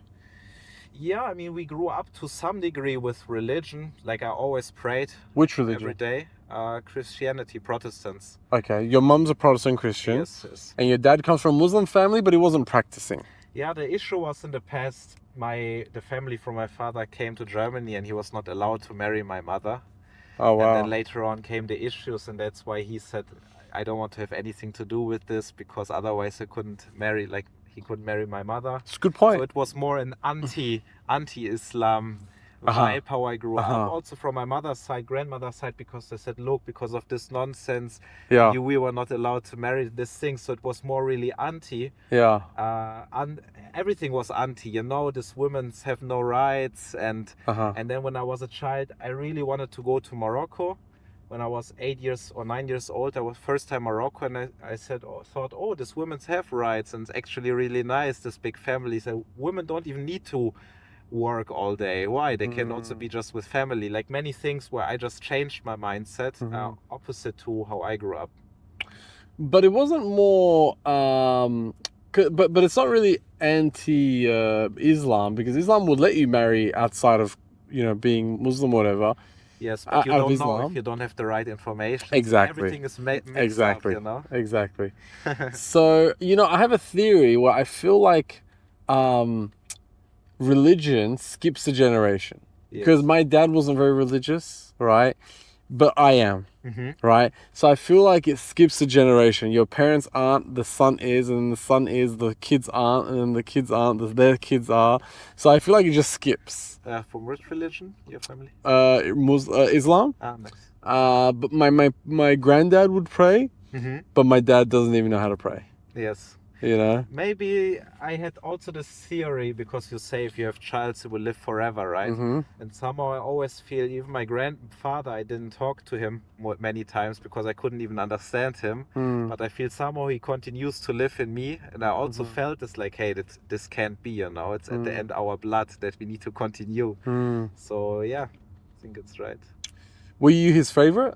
Yeah, I mean, we grew up to some degree with religion. Like I always prayed. Which religion? Every day. Christianity, Protestants. Okay, your mom's a Protestant Christian. Yes. And your dad comes from a Muslim family, but he wasn't practicing. Yeah, the issue was in the past, the family from my father came to Germany and he was not allowed to marry my mother. Oh, wow. And then later on came the issues, and that's why he said, I don't want to have anything to do with this, because otherwise he couldn't marry my mother. It's a good point. So it was more an anti-Islam vibe how I grew up. Also from my mother's side, grandmother's side, because they said, look, because of this nonsense, we were not allowed to marry this thing. So it was more really anti. Yeah. And everything was anti. These women have no rights. And then when I was a child, I really wanted to go to Morocco. when I was 8 years or 9 years old, I was first time Morocco, and I thought, oh, these women have rights, and it's actually really nice. This big family. So women don't even need to work all day. Why? They can also be just with family. Like many things where I just changed my mindset, opposite to how I grew up. But it wasn't more. But it's not really anti-Islam, because Islam would let you marry outside of, being Muslim or whatever. Yes, but you out of don't know Islam. if you don't have the right information. Exactly. Everything is mixed Exactly. up, Exactly. So, I have a theory where I feel like religion skips a generation. Because Yes. my dad wasn't very religious, right? But I am, Mhm. right? So I feel like it skips a generation. Your parents aren't, the son is, and then the son is, the kids aren't, and then the kids aren't, their kids are. So I feel like it just skips. From which religion, your family? Islam. Nice. But my granddad would pray, but my dad doesn't even know how to pray. Yes. Maybe I had also this theory, because you say if you have child, you will live forever, right? And somehow I always feel, even my grandfather, I didn't talk to him many times because I couldn't even understand him. But I feel somehow he continues to live in me, and I also felt this like, hey, this can't be, it's at the end our blood that we need to continue. So yeah, I think it's right. Were you his favorite?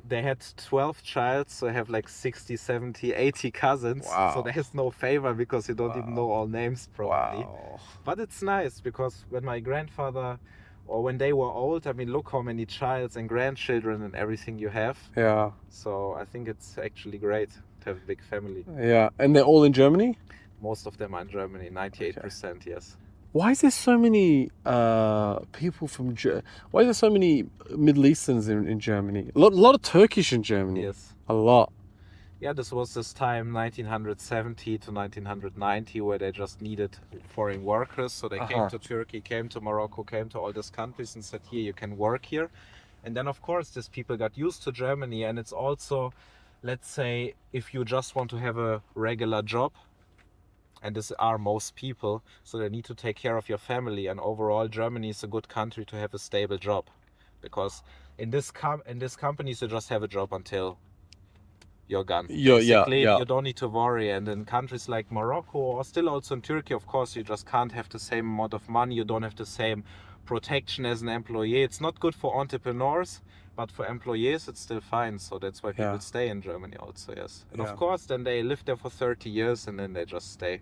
They had 12 child, so I have like 60, 70, 80 cousins. Wow. So there's no favor, because you don't even know all names probably. Wow. But it's nice, because when my grandfather, or when they were old, I mean, look how many childs and grandchildren and everything you have. Yeah. So I think it's actually great to have a big family. Yeah. And they're all in Germany? Most of them are in Germany, 98%, yes. Why is there so many people from Why is there so many Middle Easterns in Germany? A lot of Turkish in Germany. Yes. A lot. Yeah, this was this time, 1970 to 1990, where they just needed foreign workers. So they came to Turkey, came to Morocco, came to all these countries and said, here, you can work here. And then, of course, these people got used to Germany. And it's also, let's say, if you just want to have a regular job, and this are most people, so they need to take care of your family. And overall, Germany is a good country to have a stable job, because in this companies you just have a job until you're gone. Basically, you don't need to worry. And in countries like Morocco, or still also in Turkey, of course, you just can't have the same amount of money. You don't have the same protection as an employee. It's not good for entrepreneurs, but for employees, it's still fine. So that's why people stay in Germany also, yes. And of course, then they live there for 30 years and then they just stay.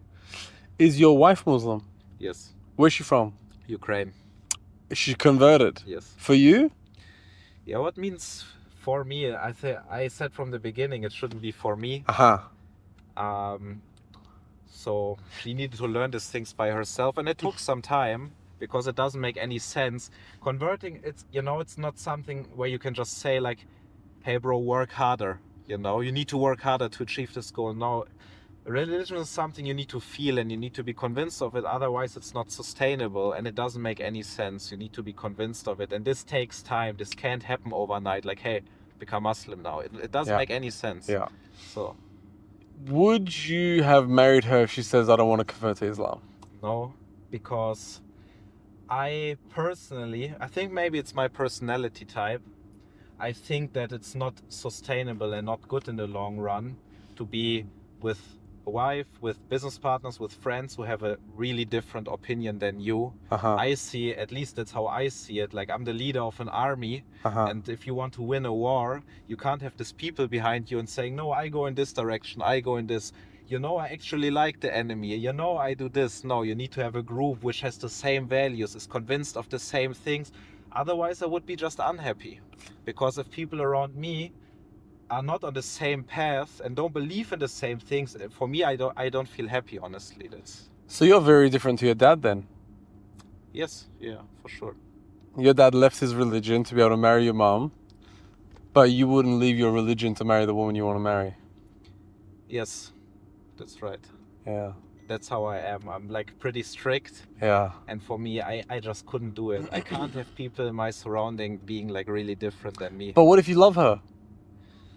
Is your wife Muslim? Yes. Where's she from? Ukraine. Is she converted? Yes. For you? Yeah, what means for me? I said from the beginning it shouldn't be for me. So she needed to learn these things by herself, and it took some time, because it doesn't make any sense. Converting, it's not something where you can just say like, hey bro, work harder. You need to work harder to achieve this goal. No, religion is something you need to feel, and you need to be convinced of it. Otherwise, it's not sustainable, and it doesn't make any sense. You need to be convinced of it, and this takes time. This can't happen overnight. Like, hey, become Muslim now. It doesn't make any sense. Yeah. So, would you have married her if she says, I don't want to convert to Islam? No, because I think maybe it's my personality type. I think that it's not sustainable and not good in the long run to be with a wife, with business partners, with friends who have a really different opinion than you. I see, at least that's how I see it, like I'm the leader of an army, and if you want to win a war, you can't have these people behind you and saying, no, I go in this direction, I go in this. I actually like the enemy. I do this. No, you need to have a group which has the same values, is convinced of the same things. Otherwise, I would be just unhappy. Because if people around me are not on the same path and don't believe in the same things, for me, I don't feel happy, honestly. So you're very different to your dad then? Yes, yeah, for sure. Your dad left his religion to be able to marry your mom, but you wouldn't leave your religion to marry the woman you want to marry. Yes, that's right. Yeah. That's how I am. I'm like pretty strict. Yeah. And for me, I just couldn't do it. I can't have people in my surrounding being like really different than me. But what if you love her?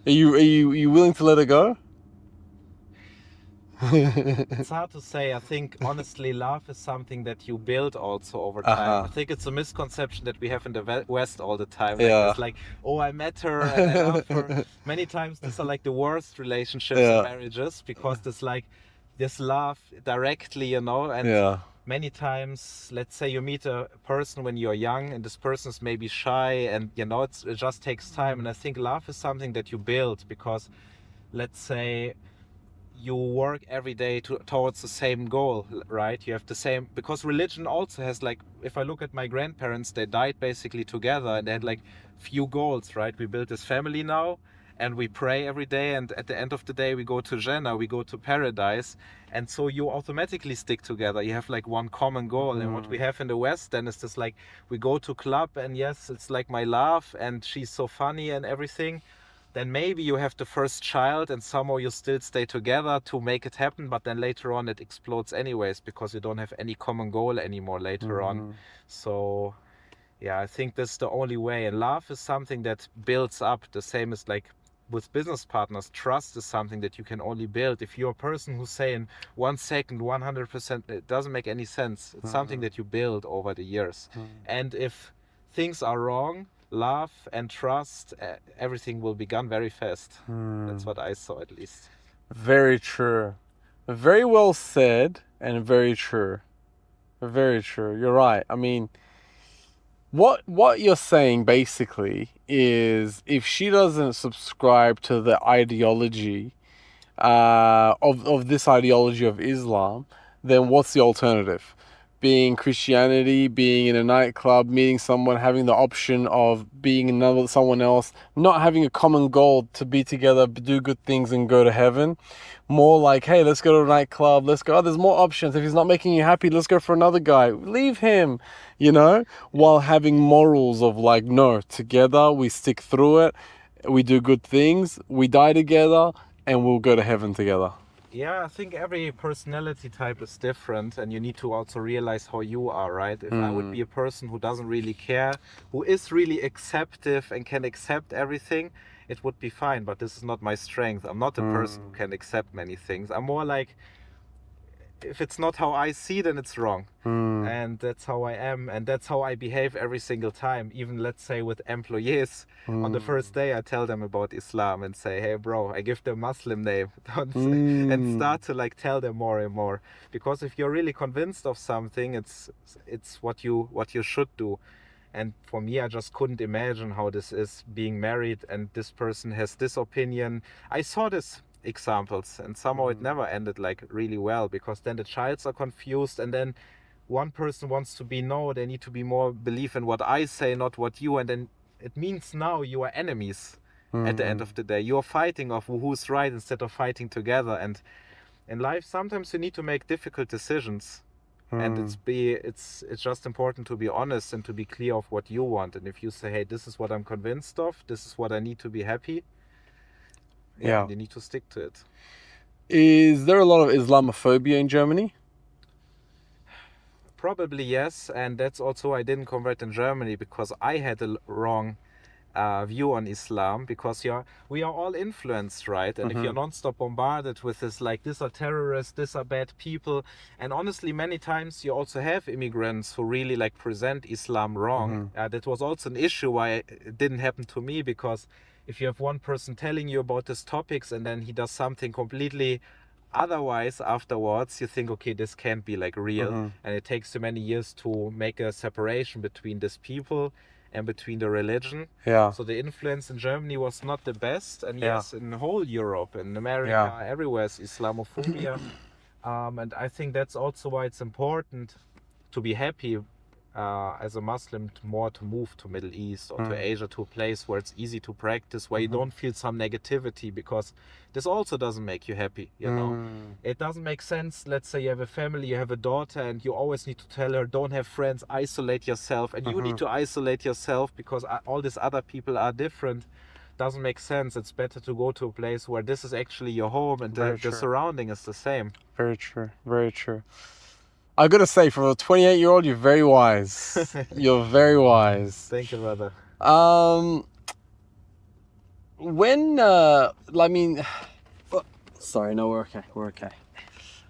Are you willing to let her go? It's hard to say. I think honestly, love is something that you build also over time. I think it's a misconception that we have in the West all the time. Like Yeah. it's like, oh, I met her and I love her. Many times these are like the worst relationships Yeah. and marriages, because there's like this love directly, you know, and Yeah. many times, let's say you meet a person when you're young and this person is maybe shy, and you know, it just takes time. And I think love is something that you build, because let's say you work every day towards the same goal, right? You have the same, because religion also has, like, if I look at my grandparents, they died basically together and they had like few goals, right? We built this family now and we pray every day, and at the end of the day we go to Jannah, we go to paradise, and so you automatically stick together. You have like one common goal. And what we have in the West then is just like, we go to club and yes, it's like my love and she's so funny and everything. Then maybe you have the first child and somehow you still stay together to make it happen, but then later on it explodes anyways, because you don't have any common goal anymore later on. So yeah, I think that's the only way. And love is something that builds up. The same as like with business partners, trust is something that you can only build. If you're a person who's saying 1 second, 100%, it doesn't make any sense. It's something that you build over the years. And if things are wrong, love and trust, everything will be gone very fast. That's what I saw, at least. Very true. Very well said and very true. Very true. You're right. I mean, what you're saying basically is, if she doesn't subscribe to the ideology of this ideology of Islam, then what's the alternative? Being Christianity, being in a nightclub, meeting someone, having the option of being someone else, not having a common goal to be together, do good things and go to heaven. More like, hey, let's go to a nightclub, let's go, oh, there's more options. If he's not making you happy, let's go for another guy. Leave him, you know? While having morals of like, no, together, we stick through it, we do good things, we die together, and we'll go to heaven together. Yeah, I think every personality type is different, and you need to also realize how you are, right? If I would be a person who doesn't really care, who is really acceptive and can accept everything, it would be fine, but this is not my strength. I'm not a person who can accept many things. I'm more like, if it's not how I see, then it's wrong. And that's how I am, and that's how I behave every single time. Even, let's say, with employees, on the first day I tell them about Islam and say, hey bro, I give them Muslim name. And start to like tell them more and more, because if you're really convinced of something, it's what you should do. And for me, I just couldn't imagine how this is, being married and this person has this opinion. I saw this examples, and somehow it never ended like really well, because then the childs are confused, and then one person wants to be, no, they need to be more believe in what I say, not what you, and then it means now you are enemies. At the end of the day, you are fighting of who's right instead of fighting together. And in life sometimes you need to make difficult decisions, and it's just important to be honest and to be clear of what you want. And if you say, hey, this is what I'm convinced of, this is what I need to be happy, you need to stick to it. Is there a lot of Islamophobia in Germany? Probably yes, and that's also why I didn't convert in Germany, because I had a wrong view on Islam, because we are all influenced, right? And if you're non-stop bombarded with this, like, these are terrorists, these are bad people, and honestly many times you also have immigrants who really like present Islam wrong. That was also an issue why it didn't happen to me, because if you have one person telling you about these topics and then he does something completely otherwise afterwards, you think, okay, this can't be like real. And it takes so many years to make a separation between these people and between the religion. So the influence in Germany was not the best, and yes, in whole Europe, in America, everywhere is Islamophobia. And I think that's also why it's important to be happy as a Muslim to move to Middle East or to Asia, to a place where it's easy to practice, where you don't feel some negativity, because this also doesn't make you happy, you know. It doesn't make sense. Let's say you have a family, you have a daughter, and you always need to tell her, don't have friends, isolate yourself, and you need to isolate yourself because all these other people are different. Doesn't make sense. It's better to go to a place where this is actually your home, and the surrounding is the same. Very true. Very true. I gotta say, for a 28-year-old, you're very wise. You're very wise. Thank you, brother. Sorry, no, we're okay. We're okay.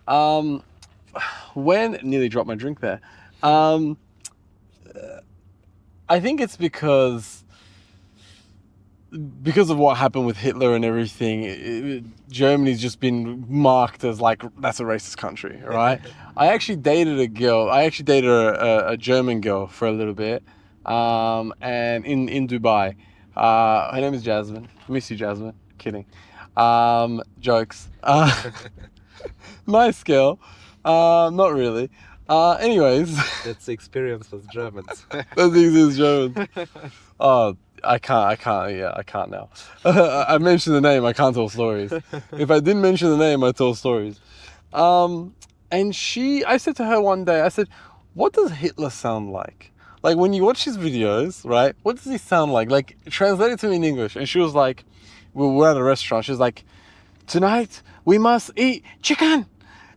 When nearly dropped my drink there. I think it's because of what happened with Hitler and everything. Germany's just been marked as like that's a racist country, right? I actually dated a girl. I actually dated a German girl for a little bit, and in Dubai. Her name is Jasmine. Miss you, Jasmine. Kidding. Jokes. Nice girl. Not really. Anyways. That's the experience with Germans. That's the German. Oh, I can't now. I mentioned the name, I can't tell stories. If I didn't mention the name, I tell stories. And I said to her one day, I said, what does Hitler sound like? Like when you watch his videos, right? What does he sound like? Like translate it to me in English. And she was like, we were at a restaurant. She was like, tonight we must eat chicken.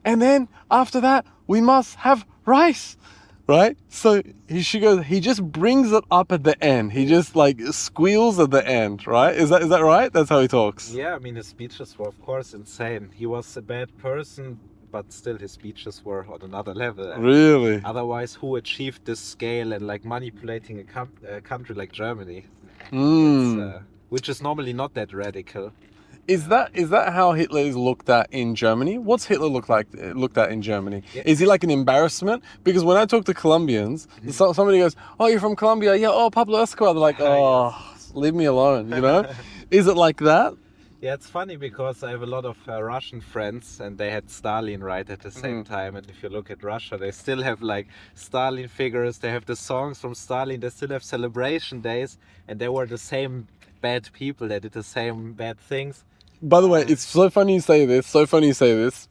And then after that, we must have rice. Right? So she goes, he just brings it up at the end. He just like squeals at the end, right? Is that right? That's how he talks. Yeah, I mean, his speeches were, of course, insane. He was a bad person, but still his speeches were on another level. And really? otherwise, who achieved this scale and like manipulating a country like Germany? Which is normally not that radical. Is that how Hitler is looked at in Germany? What's Hitler looked at in Germany? Yeah. Is he like an embarrassment? Because when I talk to Colombians, somebody goes, "Oh, you're from Colombia? Yeah. Oh, Pablo Escobar." They're like, "Oh, leave me alone." You know? Is it like that? Yeah, it's funny because I have a lot of Russian friends and they had Stalin right at the same time. And if you look at Russia, they still have like Stalin figures. They have the songs from Stalin. They still have celebration days, and they were the same bad people. They did the same bad things. By the way, it's so funny you say this.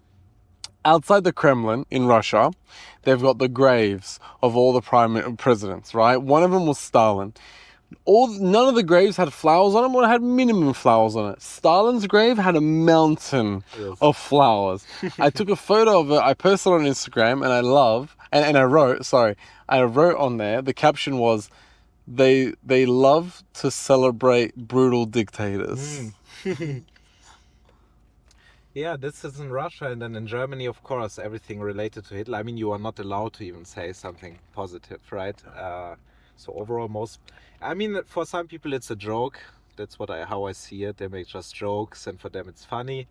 Outside the Kremlin in Russia, they've got the graves of all the presidents, right? One of them was Stalin. None of the graves had flowers on them, or had minimum flowers on it. Stalin's grave had a mountain of flowers. I took a photo of it, I posted it on Instagram, and I wrote on there, the caption was, they love to celebrate brutal dictators. Yeah, this is in Russia, and then in Germany, of course, everything related to Hitler. I mean, you are not allowed to even say something positive, right? So overall, for some people it's a joke. That's how I see it. They make just jokes, and for them it's funny.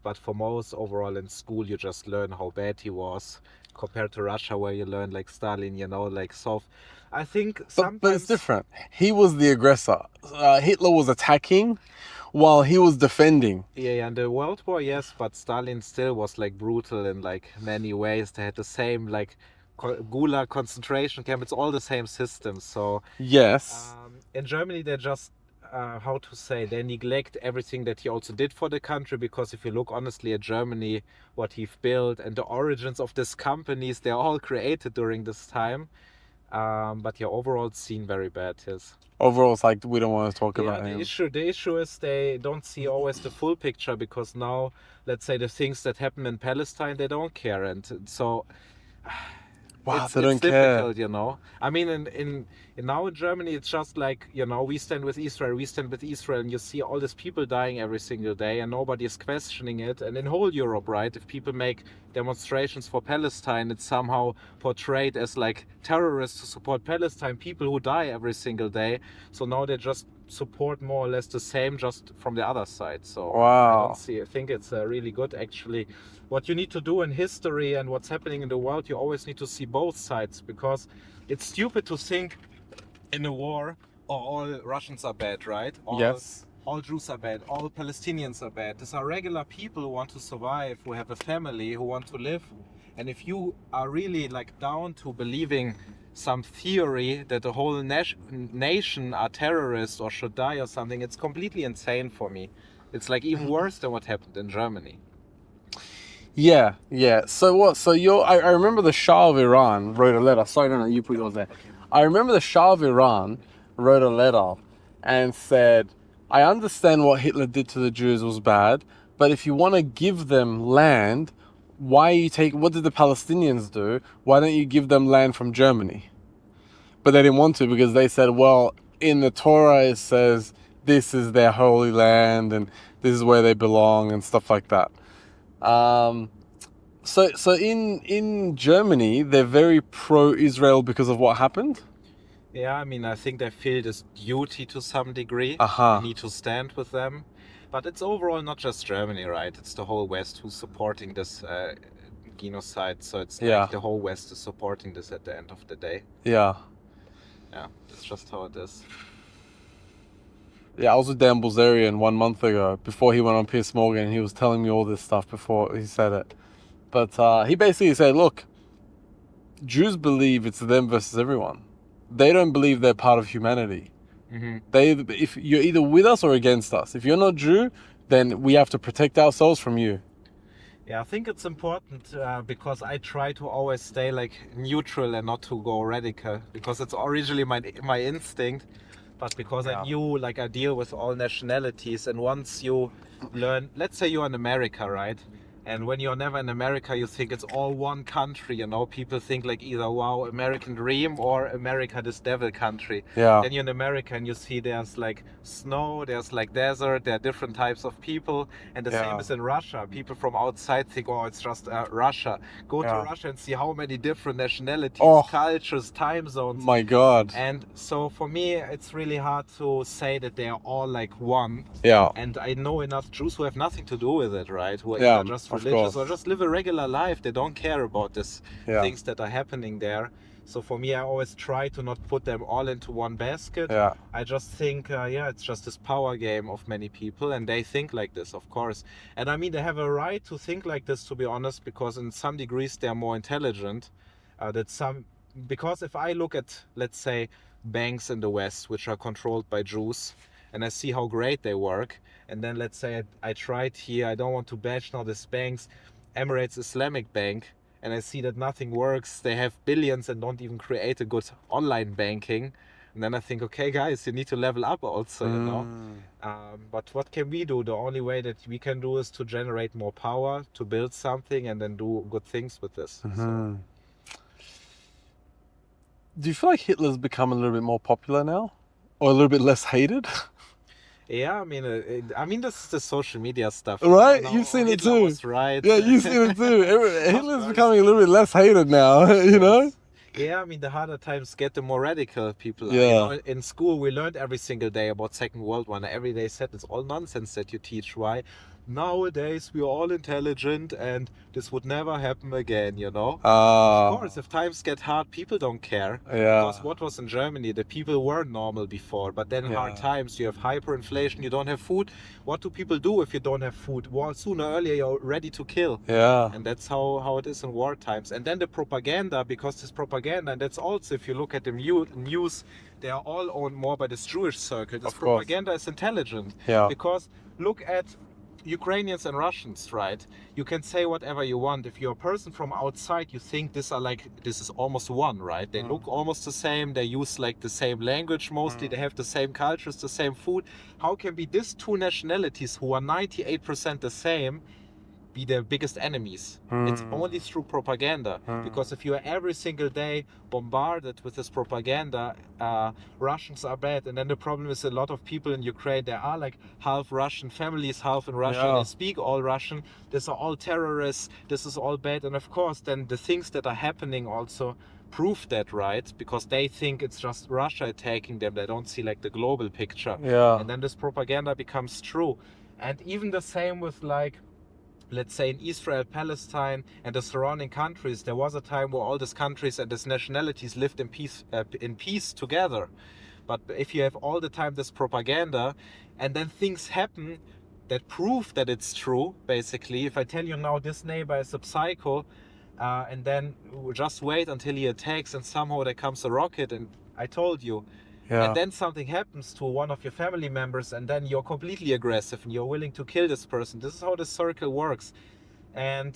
But for most, overall in school, you just learn how bad he was, compared to Russia, where you learn like Stalin, like soft. I think sometimes... But it's different. He was the aggressor. Hitler was attacking while he was defending. Yeah, and the World War, yes, but Stalin still was like brutal in like many ways. They had the same like Gulag concentration camp. It's all the same system. So yes, in Germany they just they neglect everything that he also did for the country, because if you look honestly at Germany, what he built and the origins of these companies, they're all created during this time. But yeah, overall it's seen very bad. Yes. Overall, it's like we don't want to talk about him. The issue is they don't see always the full picture, because now, let's say, the things that happen in Palestine, they don't care, and so it's difficult, I mean, now in Germany, it's just like, we stand with Israel, and you see all these people dying every single day, and nobody is questioning it. And in whole Europe, right, if people make demonstrations for Palestine, it's somehow portrayed as like terrorists to support Palestine, people who die every single day. So now they just support more or less the same, just from the other side. So wow. I think it's really good, actually. What you need to do in history and what's happening in the world, you always need to see both sides, because it's stupid to think in a war, all Russians are bad, right? Yes. All Jews are bad, all Palestinians are bad. These are regular people who want to survive, who have a family, who want to live. And if you are really like down to believing some theory that the whole nation are terrorists or should die or something, it's completely insane for me. It's like even worse than what happened in Germany. Yeah. So what? So I remember the Shah of Iran wrote a letter. Sorry, no, you put yours there. I remember the Shah of Iran wrote a letter and said, I understand what Hitler did to the Jews was bad, but if you want to give them land, what did the Palestinians do? Why don't you give them land from Germany? But they didn't want to, because they said, well, in the Torah it says this is their holy land and this is where they belong and stuff like that. So in Germany, they're very pro-Israel because of what happened. Yeah, I mean, I think they feel this duty to some degree. Aha. We need to stand with them. But it's overall not just Germany, right? It's the whole West who's supporting this genocide. So it's Yeah. like the whole West is supporting this at the end of the day. Yeah. Yeah, that's just how it is. Yeah, I was with Dan Bilzerian 1 month ago before he went on Piers Morgan, and he was telling me all this stuff before he said it. But he basically said, look, Jews believe it's them versus everyone. They don't believe they're part of humanity. If you're either with us or against us. If you're not Jew, then we have to protect ourselves from you. Yeah, I think it's important because I try to always stay like neutral and not to go radical, because it's originally my instinct, but because I knew, like, I deal with all nationalities, and once you learn, let's say you're in America, right? And when you're never in America, you think it's all one country, you know? People think like either, wow, American dream, or America, this devil country. Yeah. Then you're in America and you see there's like snow, there's like desert, there are different types of people. And the same is in Russia. People from outside think, oh, it's just Russia. Go to Russia and see how many different nationalities, cultures, time zones. My God. And so for me, it's really hard to say that they are all like one. Yeah. And I know enough Jews who have nothing to do with it, right? Who are either just religious or just live a regular life. They don't care about these things that are happening there. So for me, I always try to not put them all into one basket. Yeah. I just think, it's just this power game of many people, and they think like this, of course. And I mean, they have a right to think like this, to be honest, because in some degrees they are more intelligent. Because if I look at, let's say, banks in the West, which are controlled by Jews, and I see how great they work, and then let's say I tried here, I don't want to bash now this banks, Emirates Islamic Bank, and I see that nothing works, they have billions and don't even create a good online banking, and then I think, okay guys, you need to level up also, you know. But what can we do? The only way that we can do is to generate more power, to build something, and then do good things with this. So. Do you feel like Hitler's become a little bit more popular now? Or a little bit less hated? Yeah, I mean, this is the social media stuff. Right? You know, You've seen Hitler it too. was right. Yeah, you've seen it too. Hitler's becoming a little bit less hated now, you know? Yeah, I mean, the harder times get, the more radical people are. Yeah. You know, in school, we learned every single day about Second World War, and every day said it's all nonsense that you teach. Why? Nowadays, we are all intelligent, and this would never happen again, you know? Of course, if times get hard, people don't care. Yeah. Because what was in Germany? The people were normal before, but then hard times, you have hyperinflation, you don't have food. What do people do if you don't have food? Well, sooner or earlier, you're ready to kill. Yeah. And that's how it is in war times. And then the propaganda, because this propaganda, and that's also, if you look at the news, they are all owned more by this Jewish circle. This propaganda is intelligent. Yeah. Because look at Ukrainians and Russians, right? You can say whatever you want. If you're a person from outside, you think this is almost one, right? They look almost the same. They use like the same language mostly. They have the same cultures, the same food. How can be these two nationalities who are 98% the same be their biggest enemies? It's only through propaganda. Because if you are every single day bombarded with this propaganda, Russians are bad. And then the problem is, a lot of people in Ukraine, there are like half Russian families, half in Russia, they speak all Russian. These are all terrorists, this is all bad. And of course, then the things that are happening also prove that, right? Because they think it's just Russia attacking them. They don't see like the global picture. Yeah. And then this propaganda becomes true. And even the same with, like, let's say in Israel, Palestine, and the surrounding countries, there was a time where all these countries and these nationalities lived in peace together. But if you have all the time this propaganda, and then things happen that prove that it's true, basically, if I tell you now this neighbor is a psycho, and then just wait until he attacks, and somehow there comes a rocket, and I told you. And then something happens to one of your family members, and then you're completely aggressive and you're willing to kill this person. This is how the circle works. And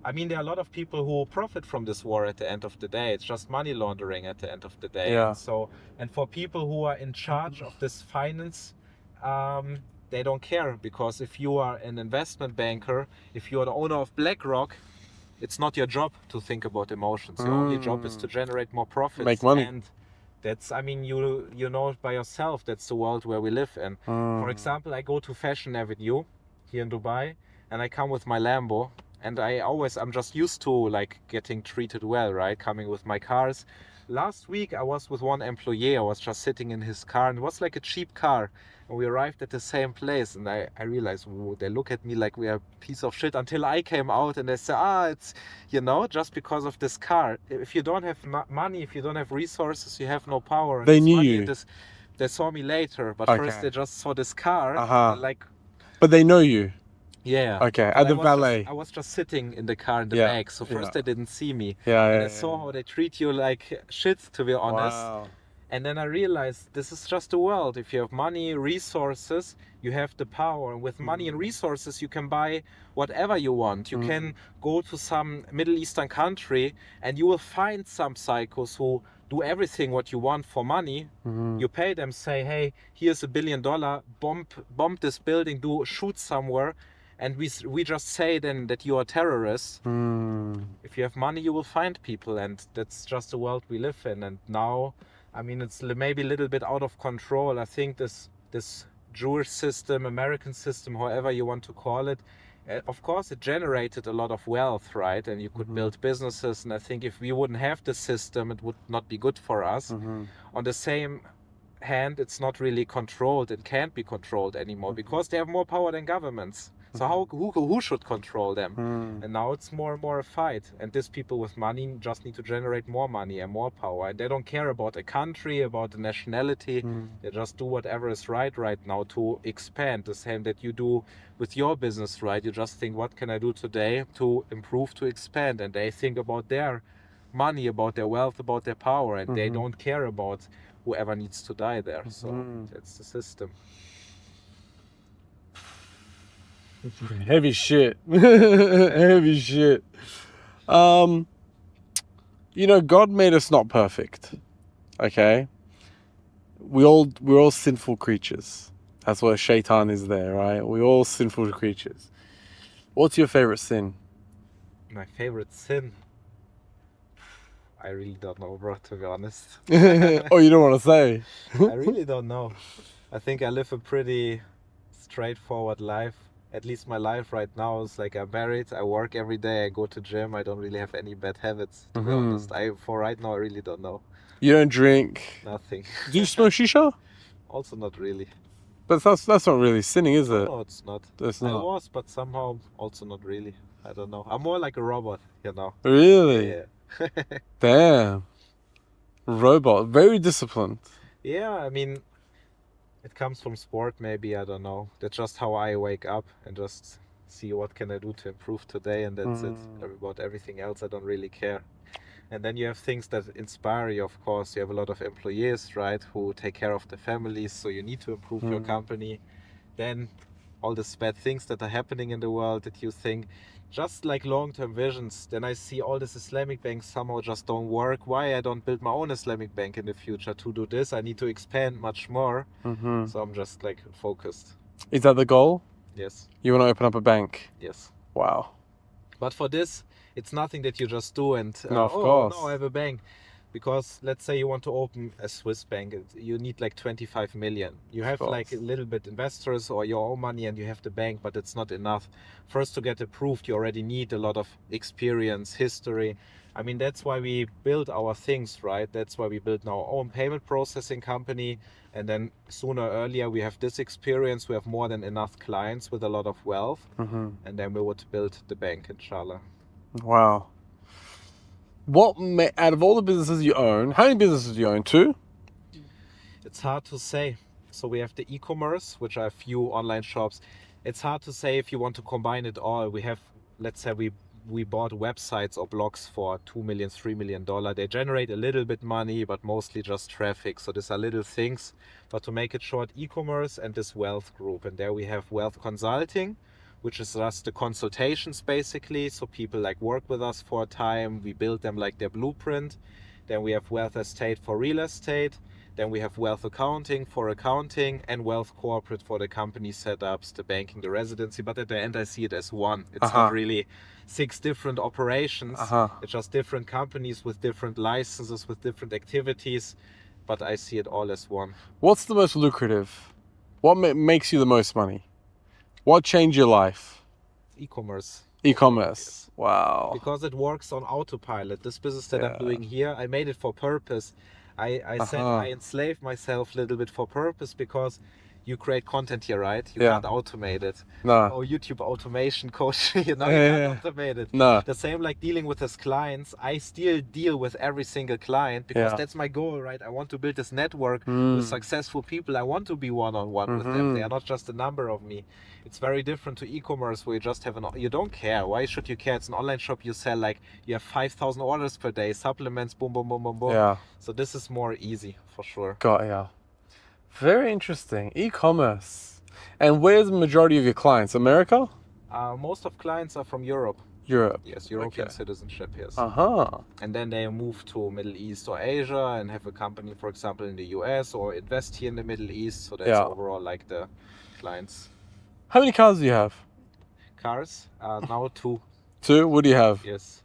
I mean, there are a lot of people who profit from this war at the end of the day. It's just money laundering at the end of the day. Yeah. And for people who are in charge of this finance, they don't care, because if you are an investment banker, if you are the owner of BlackRock, it's not your job to think about emotions. Your only job is to generate more profits. Make money. And that's, I mean, you know it by yourself. That's the world where we live in. For example, I go to Fashion Avenue here in Dubai, and I come with my Lambo, And I'm just used to like getting treated well, right? Coming with my cars. Last week I was with one employee. I was just sitting in his car, and it was like a cheap car. And we arrived at the same place, and I realized, whoa, they look at me like we are a piece of shit, until I came out and they say, it's, just because of this car. If you don't have money, if you don't have resources, you have no power. And They this knew money you. and they saw me later, but Okay. first they just saw this car, Uh-huh. like, But they know you. yeah. Okay, But at the valet. I was just sitting in the car in the Yeah, back, so first yeah. they didn't see me. Yeah, And yeah, I saw how they treat you like shit, to be honest. Wow. And then I realized this is just the world. If you have money, resources, you have the power. And with money and resources, you can buy whatever you want. You can go to some Middle Eastern country and you will find some psychos who do everything what you want for money. You pay them, say, hey, here's $1 billion, bomb this building, shoot somewhere. And we just say then that you are terrorists. If you have money, you will find people. And that's just the world we live in. And now, I mean, it's maybe a little bit out of control. I think this Jewish system, American system, however you want to call it, of course, it generated a lot of wealth, right? And you could build businesses. And I think if we wouldn't have the system, it would not be good for us. On the same hand, it's not really controlled. It can't be controlled anymore because they have more power than governments. So who should control them? And now it's more and more a fight. And these people with money just need to generate more money and more power. And they don't care about a country, about the nationality. They just do whatever is right now to expand. The same that you do with your business, right? You just think, what can I do today to improve, to expand? And they think about their money, about their wealth, about their power. And they don't care about whoever needs to die there. So that's the system. Heavy shit. Heavy shit. God made us not perfect. Okay? We're all sinful creatures. That's why Shaitan is there, right? We're all sinful creatures. What's your favorite sin? My favorite sin? I really don't know, bro, to be honest. Oh, you don't want to say? I really don't know. I think I live a pretty straightforward life. At least my life right now is like I'm married, I work every day, I go to gym, I don't really have any bad habits, to be honest. For right now, I really don't know. You don't drink? Nothing. Do you smoke shisha? Also not really. But that's not really sinning, is it? No, it's not. It's I not. was, but somehow also not really. I don't know. I'm more like a robot, Really? Yeah. Damn. Robot. Very disciplined. Yeah, I mean, it comes from sport, maybe, I don't know. That's just how I wake up and just see what can I do to improve today, and that's it. About everything else, I don't really care. And then you have things that inspire you, of course. You have a lot of employees, right, who take care of the families, so you need to improve your company. Then all these bad things that are happening in the world that you think, just like long-term visions. Then I see all these Islamic banks somehow just don't work. Why I don't build my own Islamic bank in the future to do this? I need to expand much more. So I'm just like focused. Is that the goal? Yes. You want to open up a bank? Yes. Wow. But for this, it's nothing that you just do and No, of course. no, I have a bank. Because let's say you want to open a Swiss bank, you need like 25 million. You have like a little bit investors or your own money and you have the bank, but it's not enough. First, to get approved, you already need a lot of experience, history. I mean, that's why we build our things, right? That's why we build our own payment processing company. And then sooner or earlier, we have this experience. We have more than enough clients with a lot of wealth. And then we would build the bank, inshallah. Wow. Out of all the businesses you own, how many businesses do you own? 2? It's hard to say. So we have the e-commerce, which are a few online shops. It's hard to say if you want to combine it all. We have, let's say we bought websites or blogs for $2 million, $3 million. They generate a little bit money, but mostly just traffic. So these are little things. But to make it short, e-commerce and this wealth group. And there we have wealth consulting, which is just the consultations basically. So people like work with us for a time. We build them like their blueprint. Then we have wealth estate for real estate. Then we have wealth accounting for accounting and wealth corporate for the company setups, the banking, the residency. But at the end, I see it as one. It's not really 6 different operations. It's just different companies with different licenses, with different activities. But I see it all as one. What's the most lucrative? What makes you the most money? What changed your life? E-commerce. E-commerce. Wow. Because it works on autopilot. This business that I'm doing here, I made it for purpose. I said I enslaved myself a little bit for purpose because you create content here, right? You can't automate it. No. Oh, YouTube automation coach, you know, Yeah, you can't automate it. No. The same like dealing with his clients. I still deal with every single client because that's my goal, right? I want to build this network with successful people. I want to be one-on-one with them. They are not just a number of me. It's very different to e-commerce where you just have you don't care. Why should you care? It's an online shop. You sell like, you have 5,000 orders per day, supplements, boom, boom, boom, boom, boom. Yeah. So this is more easy for sure. Got ya. Very interesting. E-commerce. And where's the majority of your clients? America? Most of clients are from Europe. Europe. Yes, European citizenship, yes. And then they move to Middle East or Asia and have a company, for example, in the US or invest here in the Middle East. So that's overall like the clients. How many cars do you have? Cars? Now 2. 2? What do you have? Yes.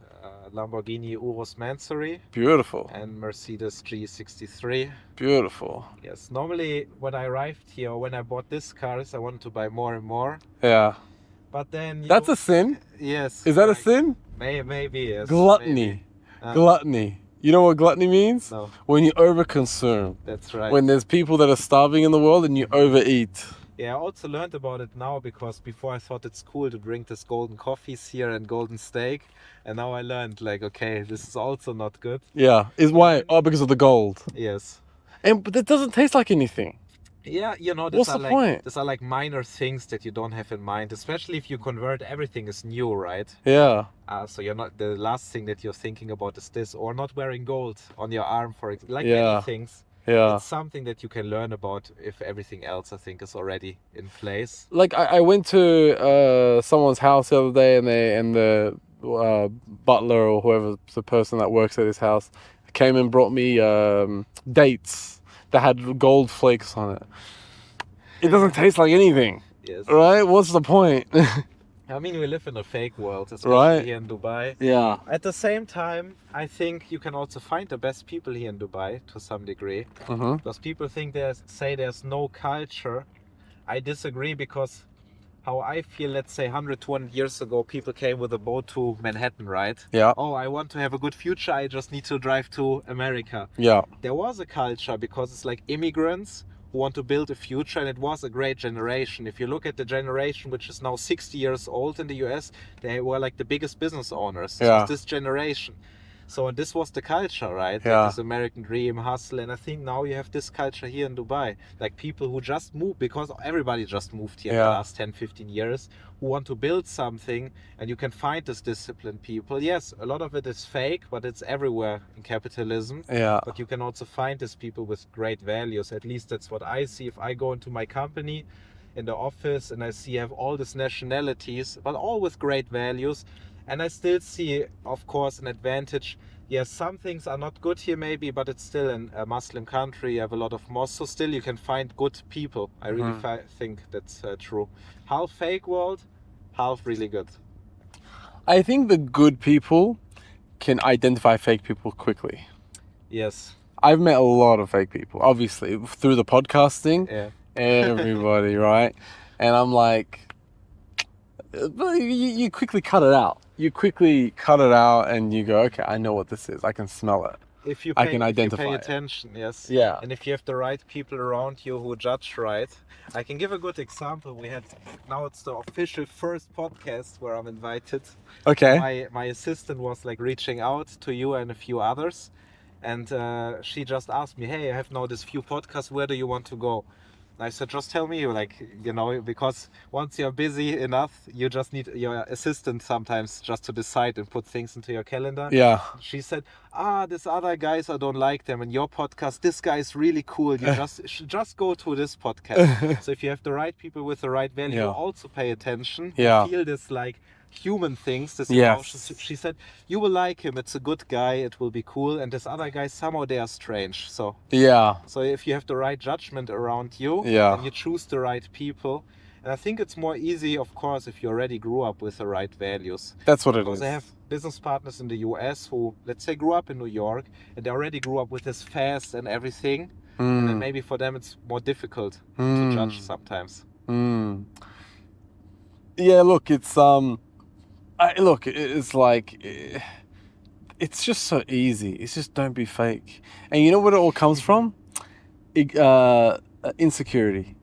Lamborghini Urus Mansory. Beautiful. And Mercedes G63. Beautiful. Yes. Normally, when I arrived here, when I bought these cars, I wanted to buy more and more. Yeah. But then... That's a sin? Yes. Is that a sin? Maybe, yes. Gluttony. Gluttony. You know what gluttony means? No. When you overconsume. That's right. When there's people that are starving in the world and you overeat. Yeah, I also learned about it now because before I thought it's cool to drink this golden coffees here and golden steak. And now I learned like, okay, this is also not good. Yeah. Is why? Oh, because of the gold. Yes. But it doesn't taste like anything. Yeah, you know, what's the point? These are like minor things that you don't have in mind, especially if you convert everything is new, right? Yeah. So you're not, the last thing that you're thinking about is this, or not wearing gold on your arm, for example. Like many things. Yeah. It's something that you can learn about if everything else, I think, is already in place. Like I went to someone's house the other day and the butler or whoever the person that works at his house came and brought me dates that had gold flakes on it. It doesn't taste like anything. Yes. Right? What's the point? I mean, we live in a fake world, especially here in Dubai. Yeah. At the same time, I think you can also find the best people here in Dubai to some degree. Because people think say there's no culture. I disagree because how I feel, let's say 100, 200 years ago, people came with a boat to Manhattan, right? Yeah. Oh, I want to have a good future. I just need to drive to America. Yeah. There was a culture because it's like immigrants who want to build a future, and it was a great generation. If you look at the generation which is now 60 years old in the US, they were like the biggest business owners. Yeah. So it's this generation. So this was the culture, right? Yeah. Like this American dream, hustle. And I think now you have this culture here in Dubai. Like people who just moved, because everybody just moved here in the last 10, 15 years, who want to build something. And you can find this disciplined people. Yes, a lot of it is fake, but it's everywhere in capitalism. Yeah. But you can also find these people with great values. At least that's what I see. If I go into my company, in the office, and I see I have all these nationalities, but all with great values. And I still see, of course, an advantage. Yes, some things are not good here maybe, but it's still a Muslim country. You have a lot of mosques, so still you can find good people. I really think that's true. Half fake world, half really good. I think the good people can identify fake people quickly. Yes. I've met a lot of fake people, obviously, through the podcasting. Yeah. Everybody, right? And I'm like, but you quickly cut it out. You quickly cut it out and you go, okay, I know what this is. I can smell it. If you I can identify if you pay it. attention, yes. Yeah. And if you have the right people around you who judge right. I can give a good example. Now it's the official first podcast where I'm invited. Okay. My assistant was like reaching out to you and a few others. And she just asked me, hey, I have now this few podcasts. Where do you want to go? I said, just tell me, because once you're busy enough, you just need your assistant sometimes just to decide and put things into your calendar. Yeah. She said, these other guys, I don't like them. And your podcast, this guy is really cool. You just go to this podcast. So if you have the right people with the right value, you also pay attention. Yeah. Feel this like human things, this Yes. emotions. She said, you will like him. It's a good guy. It will be cool. And this other guy, somehow they are strange. So if you have the right judgment around you, and you choose the right people, and I think it's more easy, of course, if you already grew up with the right values. That's what it Because is. I have business partners in the US who, let's say, grew up in New York, and they already grew up with this fast and everything. And then maybe for them it's more difficult to judge sometimes. Yeah, look, it's Look, it's like, it's just so easy. It's just don't be fake. And you know what it all comes from? Insecurity.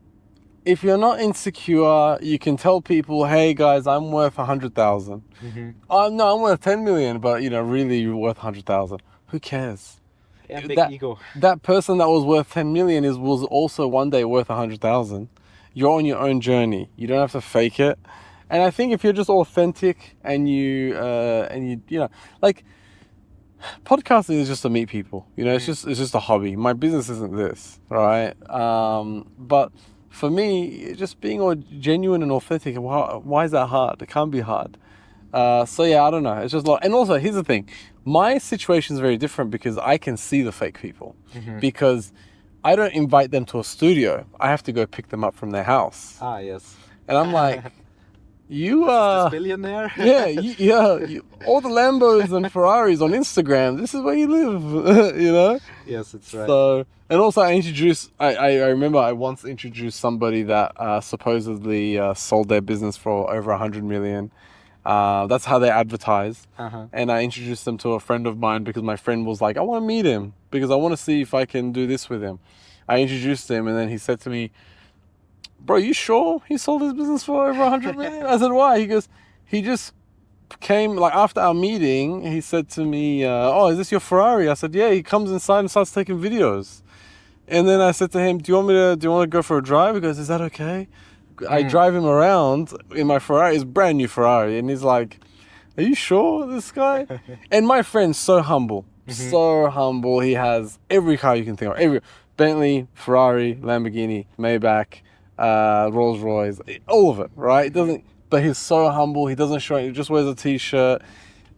If you're not insecure, you can tell people, hey guys, I'm worth 100,000. No, I'm worth 10 million, but really you're worth 100,000. Who cares? Yeah, big ego. That person that was worth 10 million was also one day worth 100,000. You're on your own journey. You don't have to fake it. And I think if you're just authentic and you like, podcasting is just to meet people. It's just a hobby. My business isn't this, right? But for me, just being all genuine and authentic, why is that hard? It can't be hard. So yeah, I don't know. It's just like, and also here's the thing, my situation is very different because I can see the fake people, because I don't invite them to a studio. I have to go pick them up from their house. Ah, yes. And I'm like, you This are billionaire. yeah, all the Lambos and Ferraris on Instagram. This is where you live, Yes, it's right. So, and also I remember I once introduced somebody that supposedly sold their business for over 100 million. That's how they advertise. And I introduced them to a friend of mine because my friend was like, I want to meet him because I want to see if I can do this with him. I introduced him and then he said to me, bro, you sure he sold his business for over 100 million? I said, why? He goes, he just came, like after our meeting, he said to me, oh, is this your Ferrari? I said, yeah. He comes inside and starts taking videos. And then I said to him, do you want to go for a drive? He goes, is that okay? I drive him around in my Ferrari. It's a brand new Ferrari. And he's like, are you sure, this guy? And my friend's so humble. So humble. He has every car you can think of. Every Bentley, Ferrari, Lamborghini, Maybach, Rolls Royce, all of it, right? It doesn't, but he's so humble. He doesn't show it. He just wears a t-shirt.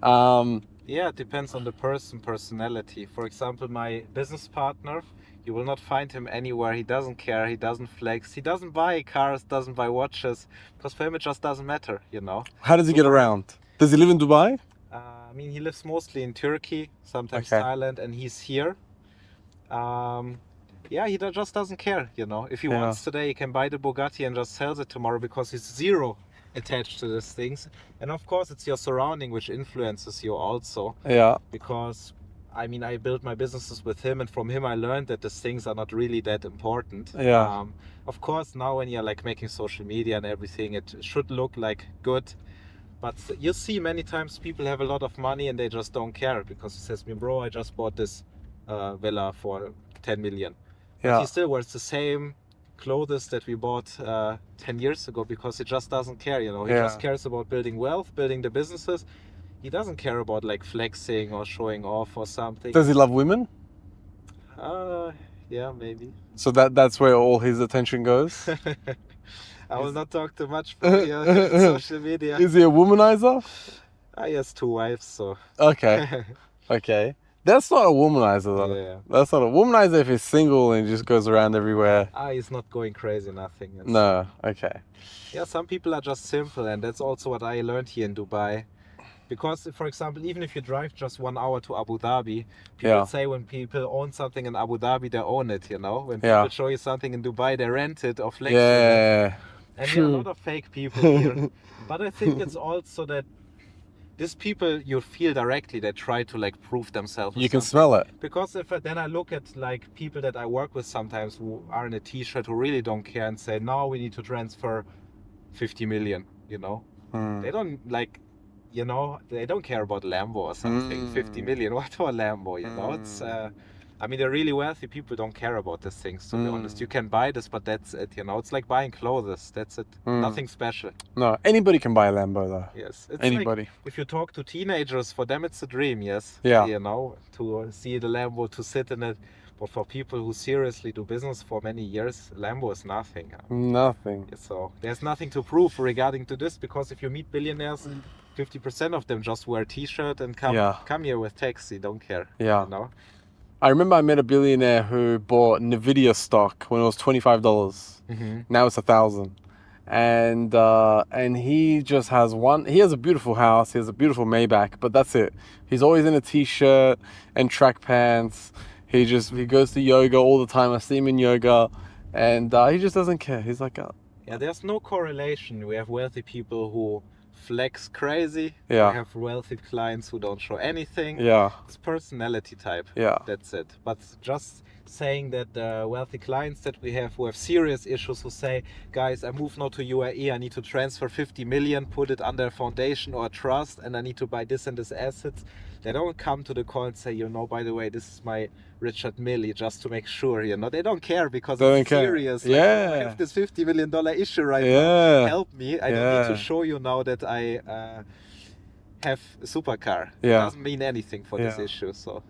Yeah, it depends on the personality. For example, my business partner, you will not find him anywhere. He doesn't care. He doesn't flex. He doesn't buy cars, doesn't buy watches, because for him it just doesn't matter, How does he get around? Does he live in Dubai? I mean, he lives mostly in Turkey, sometimes Thailand, and he's here. Yeah, he just doesn't care, If he wants today, he can buy the Bugatti and just sells it tomorrow because he's zero attached to these things. And of course, it's your surrounding which influences you also. Yeah. Because, I mean, I built my businesses with him, and from him I learned that these things are not really that important. Yeah. Of course, now when you're like making social media and everything, it should look like good. But you see many times people have a lot of money and they just don't care because he says to me, bro, I just bought this villa for 10 million. Yeah. He still wears the same clothes that we bought 10 years ago because he just doesn't care, He just cares about building wealth, building the businesses. He doesn't care about like flexing or showing off or something. Does he love women? Yeah, maybe. So that's where all his attention goes? I will not talk too much for social media. Is he a womanizer? He has 2 wives, so. Okay. Okay. That's not a womanizer, though. Yeah. That's not a womanizer if he's single and just goes around everywhere. He's not going crazy, nothing. No, okay. Yeah, some people are just simple, and that's also what I learned here in Dubai. Because, for example, even if you drive just 1 hour to Abu Dhabi, people say when people own something in Abu Dhabi, they own it, When people show you something in Dubai, they rent it or flex it. And there are a lot of fake people here. But I think it's also that these people you feel directly, they try to like prove themselves. You can smell it. Because then I look at like people that I work with sometimes who are in a t-shirt who really don't care and say, no, we need to transfer 50 million, They don't like, they don't care about Lambo or something. 50 million, what for a Lambo, It's, I mean, they're really wealthy people don't care about these things, to be honest. You can buy this, but that's it, It's like buying clothes, that's it. Nothing special. No, anybody can buy a Lambo, though. Yes. It's anybody. Like, if you talk to teenagers, for them it's a dream, yes. Yeah. To see the Lambo, to sit in it. But for people who seriously do business for many years, Lambo is nothing. Nothing. So there's nothing to prove regarding to this, because if you meet billionaires, 50% of them just wear a t-shirt and come here with taxi, don't care. Yeah. I remember I met a billionaire who bought Nvidia stock when it was $25. Now it's $1,000. And he just has he has a beautiful house, he has a beautiful Maybach, but that's it. He's always in a t-shirt and track pants. He goes to yoga all the time. I see him in yoga, and he just doesn't care. He's like, yeah, there's no correlation. We have wealthy people who flex crazy. Yeah. I have wealthy clients who don't show anything. Yeah. It's personality type. Yeah. That's it. But just saying that the wealthy clients that we have who have serious issues, who say, guys, I move now to UAE, I need to transfer 50 million, put it under a foundation or a trust, and I need to buy this and this assets. They don't come to the call and say, by the way, this is my Richard Milley, just to make sure, they don't care because it's serious. Like, yeah. I have this $50 million issue right now. Yeah. Help me. I don't need to show you now that I have a supercar. Yeah. It doesn't mean anything for this issue. So,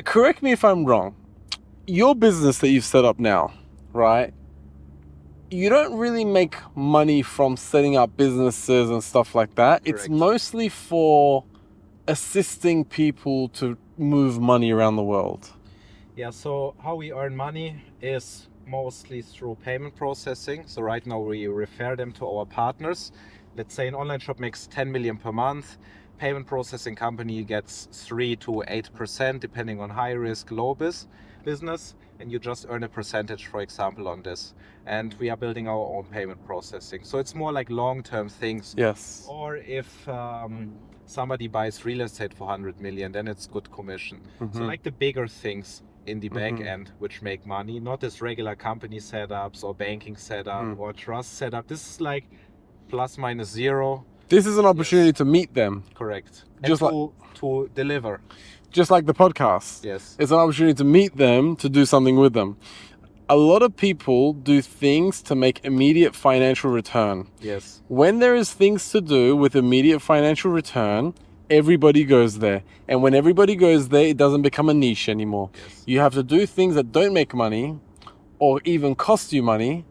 correct me if I'm wrong. Your business that you've set up now, right? You don't really make money from setting up businesses and stuff like that. Correct. It's mostly for assisting people to move money around the world. Yeah, so how we earn money is mostly through payment processing. So right now we refer them to our partners. Let's say an online shop makes 10 million per month. Payment processing company gets 3 to 8% depending on high risk, low business. And you just earn a percentage, for example, on this. And we are building our own payment processing. So it's more like long-term things. Yes. Or if somebody buys real estate for 100 million, then it's good commission. So like the bigger things in the back end which make money, not as regular company setups or banking setup or trust setup. This is like plus minus zero. This is an opportunity to meet them. Correct. Just and to deliver. Just like the podcast. Yes. It's an opportunity to meet them, to do something with them. A lot of people do things to make immediate financial return. Yes. When there is things to do with immediate financial return, everybody goes there. And when everybody goes there, it doesn't become a niche anymore. Yes. You have to do things that don't make money or even cost you money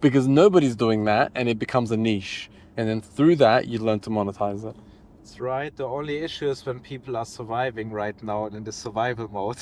because nobody's doing that and it becomes a niche. And then through that, you learn to monetize it. That's right. The only issue is when people are surviving right now in the survival mode.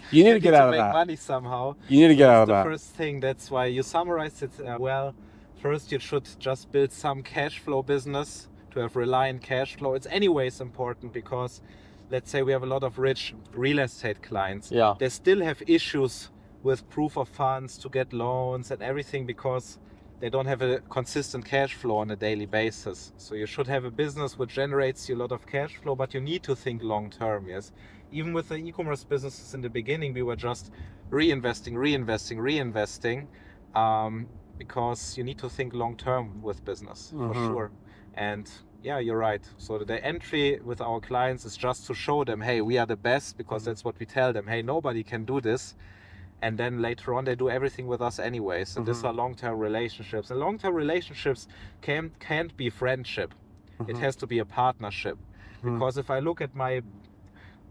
You need to get out of make that. money somehow. You need to get out of That's that. the first thing. That's why you summarized it well. First, you should just build some cash flow business to have reliant cash flow. It's anyways important because let's say we have a lot of rich real estate clients. Yeah. They still have issues with proof of funds to get loans and everything because they don't have a consistent cash flow on a daily basis. So you should have a business which generates you a lot of cash flow, but you need to think long term, yes. Even with the e-commerce businesses in the beginning, we were just reinvesting, because you need to think long term with business, for sure. And yeah, you're right. So the entry with our clients is just to show them, hey, we are the best, because that's what we tell them. Hey, nobody can do this. And then later on, they do everything with us anyways. And these are long-term relationships. And long-term relationships can't be friendship. It has to be a partnership. Because if I look at my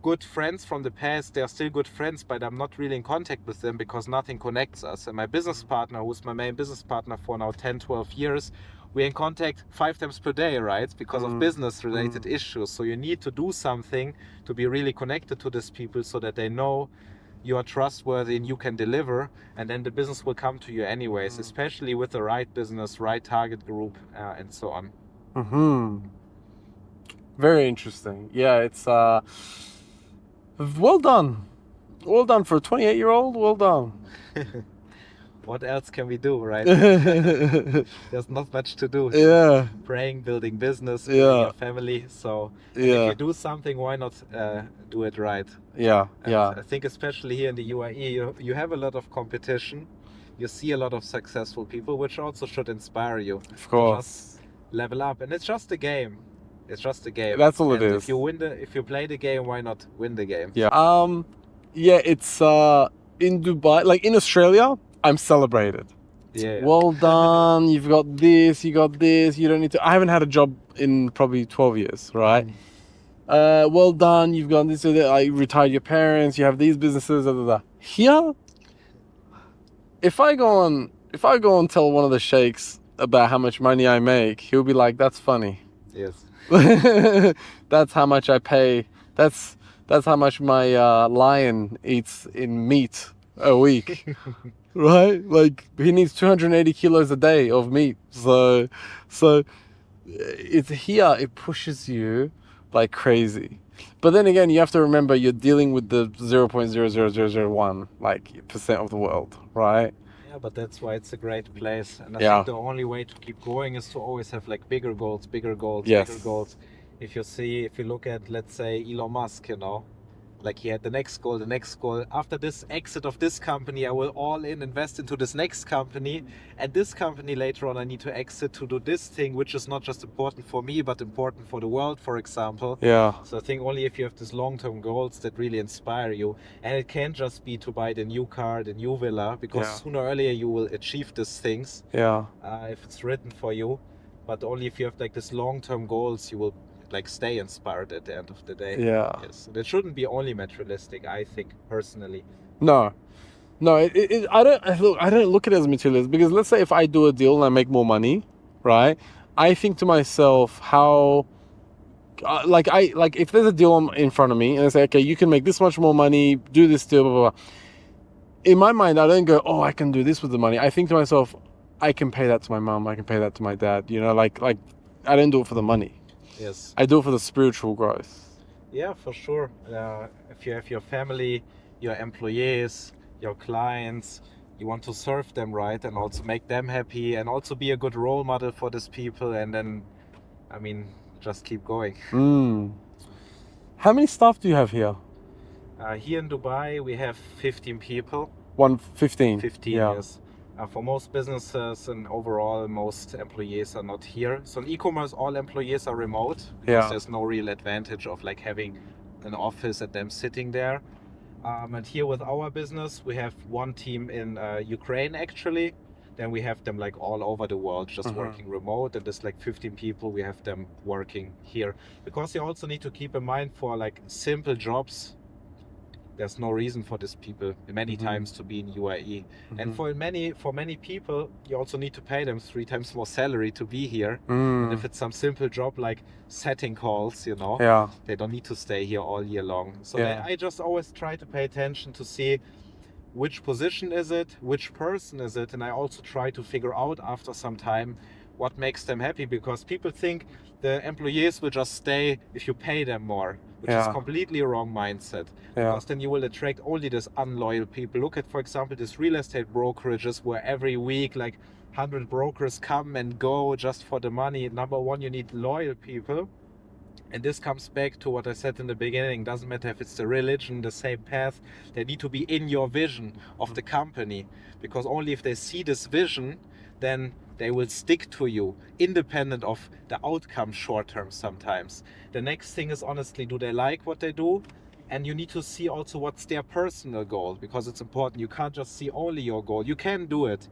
good friends from the past, they are still good friends, but I'm not really in contact with them because nothing connects us. And my business partner, who's my main business partner for now 10, 12 years, we're in contact 5 times per day, right? Because of business-related issues. So you need to do something to be really connected to these people so that they know you are trustworthy and you can deliver, and then the business will come to you anyways, especially with the right business, right target group, and so on. Very interesting. Yeah, it's well done. Well done for a 28-year-old. Well done. What else can we do, right? There's not much to do. Yeah. Praying, building business, building a family. So if you do something, why not do it right? Yeah, And I think especially here in the UAE, you have a lot of competition. You see a lot of successful people, which also should inspire you. Of course. Just level up, and it's just a game. It's just a game. That's all it And is. If you play the game, why not win the game? Yeah. Yeah, it's in Dubai, like in Australia, I'm celebrated. Yeah. Well done. You've got this, you got this. You don't need to. I haven't had a job in probably 12 years, right? Well done. You've got this, I retired your parents. You have these businesses. Da, da, da. Here, if I go and tell one of the sheikhs about how much money I make, he'll be like, "That's funny." Yes. That's how much I pay. That's how much my lion eats in meat a week. Right? Like he needs 280 kilos a day of meat. So it's here, it pushes you like crazy. But then again, you have to remember you're dealing with the 0.00001 like percent of the world, right? Yeah, but that's why it's a great place. And I Yeah. think the only way to keep going is to always have like bigger goals, bigger goals, Yes. bigger goals. If you look at, let's say, Elon Musk, like he had the next goal, the next goal. After this exit of this company, I will all in invest into this next company. And this company later on, I need to exit to do this thing, which is not just important for me, but important for the world, for example. Yeah. So I think only if you have these long-term goals that really inspire you, and it can't just be to buy the new car, the new villa, because Yeah. sooner or later you will achieve these things Yeah. if it's written for you. But only if you have like these long-term goals, you will like stay inspired at the end of the day. Yeah. Yes, and it shouldn't be only materialistic, I think personally. No. I don't look at it as materialist, because let's say if I do a deal and I make more money, right? I think to myself how, like if there's a deal in front of me and I say, okay, you can make this much more money, do this deal, blah, blah, blah. In my mind, I don't go, oh, I can do this with the money. I think to myself, I can pay that to my mom, I can pay that to my dad. Like I don't do it for the money. Yes. I do it for the spiritual growth. Yeah, for sure. If you have your family, your employees, your clients, you want to serve them right and also make them happy and also be a good role model for these people, and then, I mean, just keep going. How many staff do you have here? Here in Dubai, we have 15 people. 15. 15, Yeah. yes. For most businesses and overall, most employees are not here. So in e-commerce, all employees are remote because Yeah. there's no real advantage of like having an office and them sitting there. And here with our business, we have one team in Ukraine actually. Then we have them like all over the world, just working remote. And there's like 15 people, we have them working here. Because you also need to keep in mind for like simple jobs, there's no reason for these people many times to be in UAE. And for many people, you also need to pay them 3 times more salary to be here. And if it's some simple job like setting calls, Yeah. they don't need to stay here all year long. So Yeah. I just always try to pay attention to see which position is it, which person is it, and I also try to figure out after some time what makes them happy, because people think the employees will just stay if you pay them more, which is Yeah. completely wrong mindset. Yeah. Because then you will attract only this unloyal people. Look at, for example, this real estate brokerages where every week like 100 brokers come and go just for the money. Number one, you need loyal people. And this comes back to what I said in the beginning. Doesn't matter if it's the religion, the same path. They need to be in your vision of the company. Because only if they see this vision, then they will stick to you, independent of the outcome short term sometimes. The next thing is, honestly, do they like what they do? And you need to see also what's their personal goal, because it's important. You can't just see only your goal. You can do it,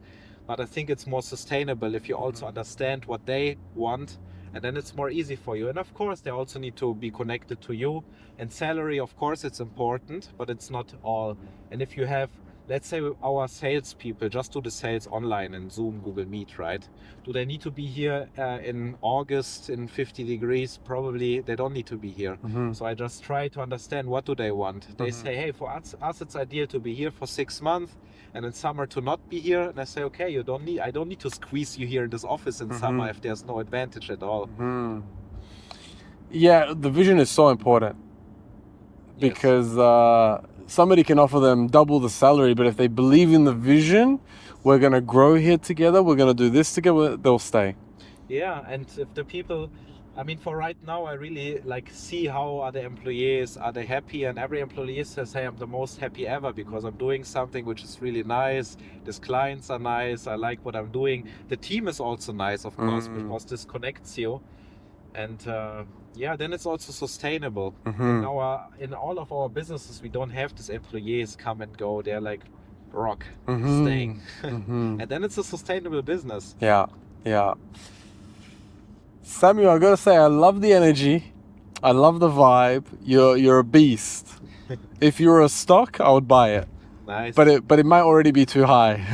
but I think it's more sustainable if you also understand what they want, and then it's more easy for you. And of course, they also need to be connected to you. And salary, of course, it's important, but it's not all. And if you have, let's say our salespeople just do the sales online in Zoom, Google Meet, right? Do they need to be here in August in 50 degrees? Probably they don't need to be here. So I just try to understand what do they want. They say, hey, for us it's ideal to be here for 6 months, and in summer to not be here. And I say, okay, I don't need to squeeze you here in this office in summer if there's no advantage at all. Yeah, the vision is so important, because somebody can offer them double the salary, but if they believe in the vision, we're going to grow here together, we're going to do this together, they'll stay. Yeah, and if the people, I mean, for right now, I really like see how are the employees, are they happy? And every employee says, hey, I'm the most happy ever because I'm doing something which is really nice. These clients are nice. I like what I'm doing. The team is also nice, of course, because this connects you. And yeah, then it's also sustainable. In all of our businesses, we don't have these employees come and go. They're like rock, staying. And then it's a sustainable business. Yeah. Samuel, I gotta say, I love the energy. I love the vibe. You're a beast. If you were a stock, I would buy it. Nice. But it might already be too high.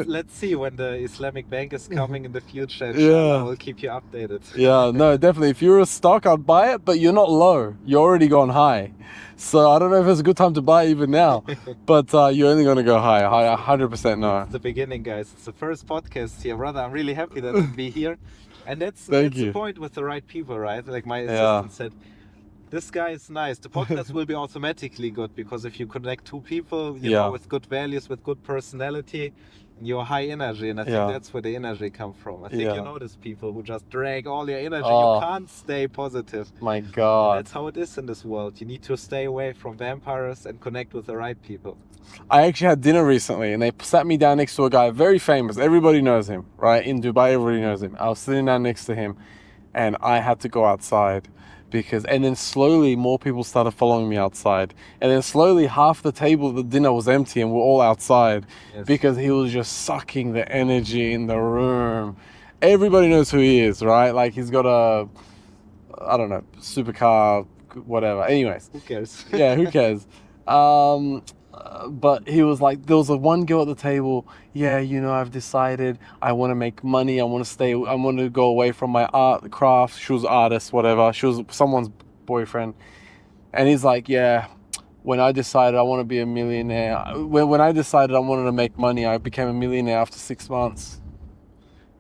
let's see when the Islamic Bank is coming in the future. And Yeah. we'll keep you updated. Yeah, no, definitely. If you're a stock, I'd buy it, but you're not low. You're already gone high. So I don't know if it's a good time to buy even now. But you're only going to go high. 100% no. It's the beginning, guys. It's the first podcast here, brother. I'm really happy that I'll be here. And that's Thank the you. point with the right people, right? Like my Yeah. assistant said, this guy is nice. The podcast will be automatically good, because if you connect two people, you Yeah. know, with good values, with good personality, You're high energy, and I think Yeah. that's where the energy comes from. I think Yeah. you notice people who just drag all your energy. Oh. You can't stay positive. My God. That's how it is in this world. You need to stay away from vampires and connect with the right people. I actually had dinner recently, and they sat me down next to a guy very famous. Everybody knows him, right? In Dubai, everybody knows him. I was sitting down next to him, and I had to go outside and then slowly more people started following me outside, and then slowly half the table of the dinner was empty, and we're all outside Yes. because he was just sucking the energy in the room. Everybody knows who he is, right? Like he's got I don't know, supercar, whatever. Anyways. Who cares? Yeah, who cares? But he was like, there was one girl at the table. Yeah, I've decided I want to make money. I want to go away from my art craft. She was an artist, whatever. She was someone's boyfriend. And he's like, yeah, when I decided I want to be a millionaire, when I decided I wanted to make money, I became a millionaire after 6 months.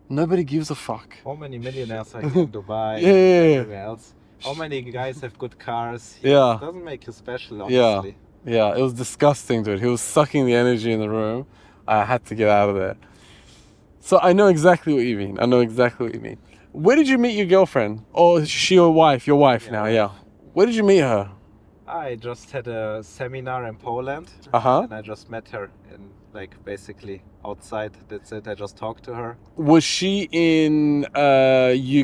Nobody gives a fuck. How many millionaires are here in Dubai? Yeah. Everywhere else? How many guys have good cars? Yeah. It doesn't make you special, Yeah. honestly. Yeah, it was disgusting, dude. He was sucking the energy in the room. I had to get out of there. So I know exactly what you mean. Where did you meet your girlfriend? Or is she your wife? Your wife now, yeah. Where did you meet her? I just had a seminar in Poland, Uh-huh. and I just met her in, basically outside. That's it. I just talked to her. Was she in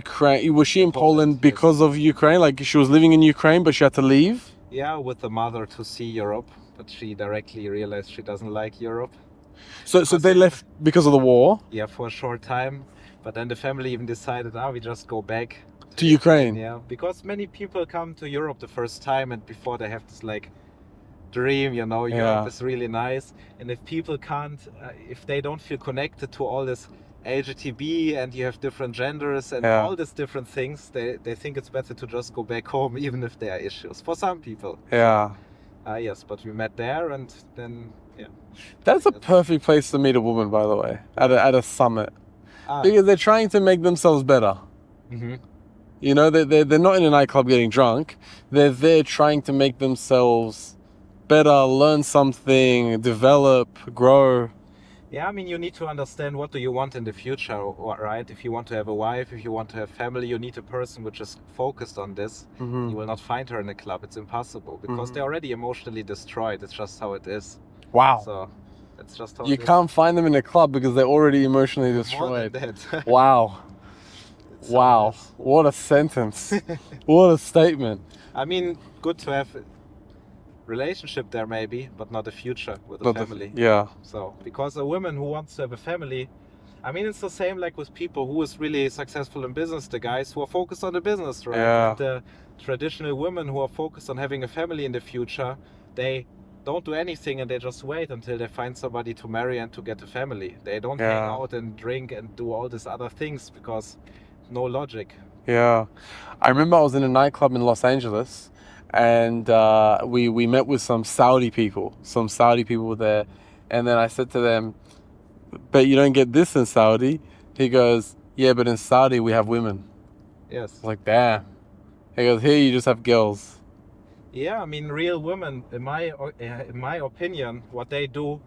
Ukraine? Was she in Poland Poland, because of Ukraine? Like she was living in Ukraine, but she had to leave? Yeah, with the mother to see Europe, but she directly realized she doesn't like Europe. So they left because of the war Yeah, for a short time, but then the family even decided, we just go back to Ukraine. Yeah, because many people come to Europe the first time, and before they have this dream, Europe is really nice. And if people can't, if they don't feel connected to all this LGTB and you have different genders and all these different things, they think it's better to just go back home, even if there are issues. For some people. Yeah. Yes, but we met there, and then, yeah. That's a perfect place to meet a woman, by the way, at a summit. Because they're trying to make themselves better. Mm-hmm. They're not in a nightclub getting drunk. They're there trying to make themselves better, learn something, develop, grow. Yeah, I mean, you need to understand what do you want in the future, right? If you want to have a wife, if you want to have family, you need a person which is focused on this. Mm-hmm. You will not find her in a club. It's impossible because they're already emotionally destroyed. It's just how it is. Wow. So that's just how You it is. can't find them in a club because they're already emotionally More destroyed. than that. Wow. Wow. What a sentence. What a statement. I mean, good to have a relationship there maybe, but not a future with a family. Yeah. So, because a woman who wants to have a family, I mean, it's the same like with people who is really successful in business, the guys who are focused on the business, right? Yeah. And the traditional women who are focused on having a family in the future, they don't do anything and they just wait until they find somebody to marry and to get a family. They don't hang out and drink and do all these other things because no logic. Yeah. I remember I was in a nightclub in Los Angeles, and we met with some Saudi people were there, and then I said to them, but you don't get this in Saudi. He goes, yeah, but in Saudi we have women. Yes. I was like, damn. He goes, here you just have girls. Yeah, I mean, real women, in my opinion, what they do,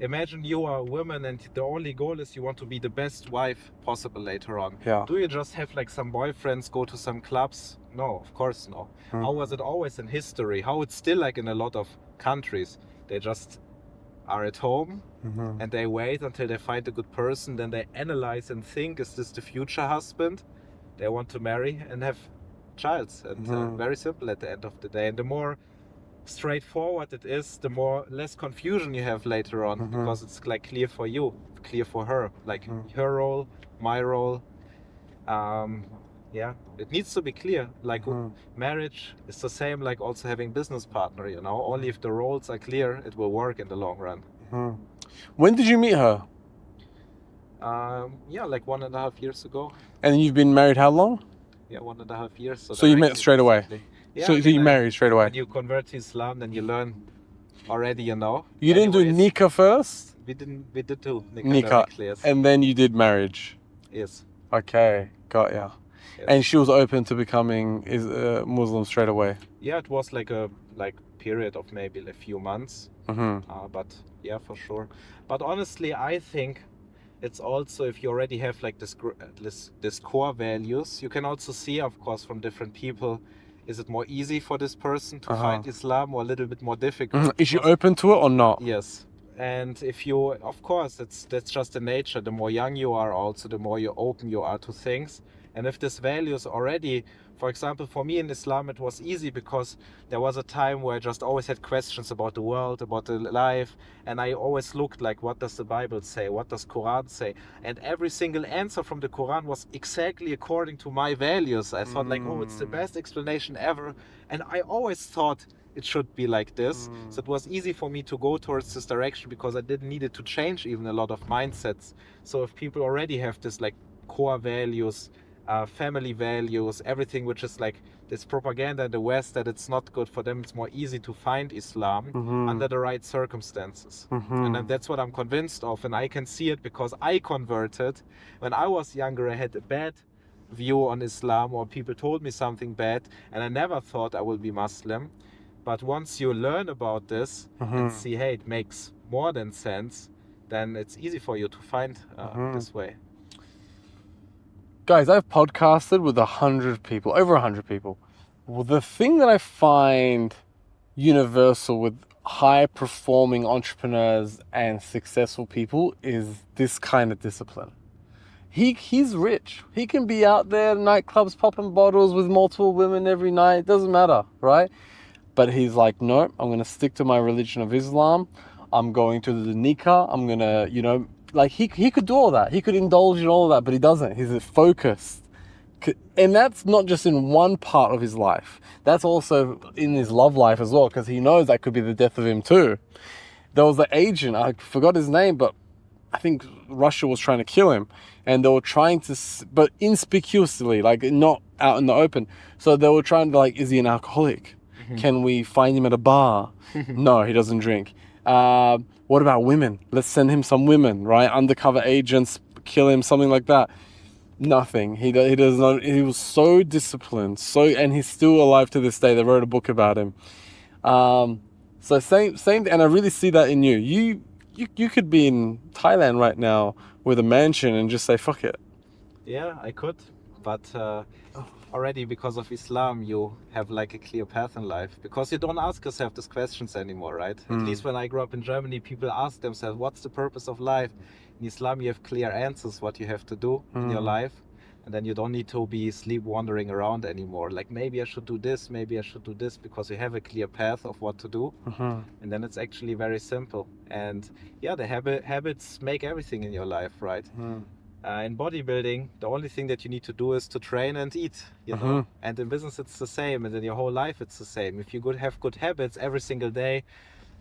imagine you are a woman and the only goal is you want to be the best wife possible later on. Yeah. Do you just have some boyfriends, go to some clubs? No, of course no. How was it always in history? How it's still in a lot of countries? They just are at home and they wait until they find a good person, then they analyze and think, is this the future husband they want to marry and have child? And very simple at the end of the day. And the more straightforward it is, the less confusion you have later on, because it's clear for you, clear for her, her role, my role. Yeah, it needs to be clear. Marriage is the same like also having business partner, only if the roles are clear it will work in the long run. When did you meet her? Yeah, 1.5 years ago. And you've been married how long? Yeah, 1.5 years. So you met straight away? Yeah, so you married straight away? When you convert to Islam, then you learn already, You didn't do nikah first? We did do Nikah. directly, yes. And then you did marriage? Yes. Okay, got ya. Yes. And she was open to becoming Muslim straight away. Yeah, it was like a period of maybe a few months. But yeah, for sure. But honestly, I think it's also, if you already have like this core values, you can also see, of course, from different people, is it more easy for this person to find Islam or a little bit more difficult? Is she open to it or not? Yes. And if you, of course, that's just the nature. The more young you are also, the more open you are to things. And if this value is already, for example, for me in Islam, it was easy because there was a time where I just always had questions about the world, about the life. And I always looked like, what does the Bible say? What does Quran say? And every single answer from the Quran was exactly according to my values. I thought like, oh, it's the best explanation ever. And I always thought it should be like this. So it was easy for me to go towards this direction because I didn't need it to change even a lot of mindsets. So if people already have this like core values, family values, everything which is like this propaganda in the West that it's not good for them, it's more easy to find Islam under the right circumstances. And then that's what I'm convinced of, and I can see it because I converted. When I was younger, I had a bad view on Islam, or people told me something bad, and I never thought I will be Muslim. But once you learn about this and see, hey, it makes more than sense, then it's easy for you to find this way. Guys, I've podcasted with 100 people, over 100 people. Well, the thing that I find universal with high-performing entrepreneurs and successful people is this kind of discipline. He's rich. He can be out there, nightclubs, popping bottles with multiple women every night. It doesn't matter, right? But he's like, no, I'm going to stick to my religion of Islam. I'm going to the nikah. I'm going to, like he could do all that. He could indulge in all of that, but he doesn't. He's focused. And that's not just in one part of his life. That's also in his love life as well, because he knows that could be the death of him too. There was the agent, I forgot his name, but I think Russia was trying to kill him. And they were trying to, but inconspicuously, like not out in the open. So they were trying to like, is he an alcoholic? Can we find him at a bar? No, he doesn't drink. What about women? Let's send him some women, right? Undercover agents, kill him, something like that. Nothing. He does not. He was so disciplined, and he's still alive to this day. They wrote a book about him. So same, and I really see that in you. You could be in Thailand right now with a mansion and just say fuck it. Yeah, I could, but already because of Islam, you have like a clear path in life, because you don't ask yourself these questions anymore, right? At least when I grew up in Germany, people ask themselves, what's the purpose of life? In Islam, you have clear answers what you have to do in your life, and then you don't need to be sleep wandering around anymore. Like, maybe I should do this, maybe I should do this, because you have a clear path of what to do. And then it's actually very simple. And yeah, the habits make everything in your life, right? In bodybuilding, the only thing that you need to do is to train and eat, you know. And in business, it's the same, and in your whole life, it's the same. If you have good habits every single day,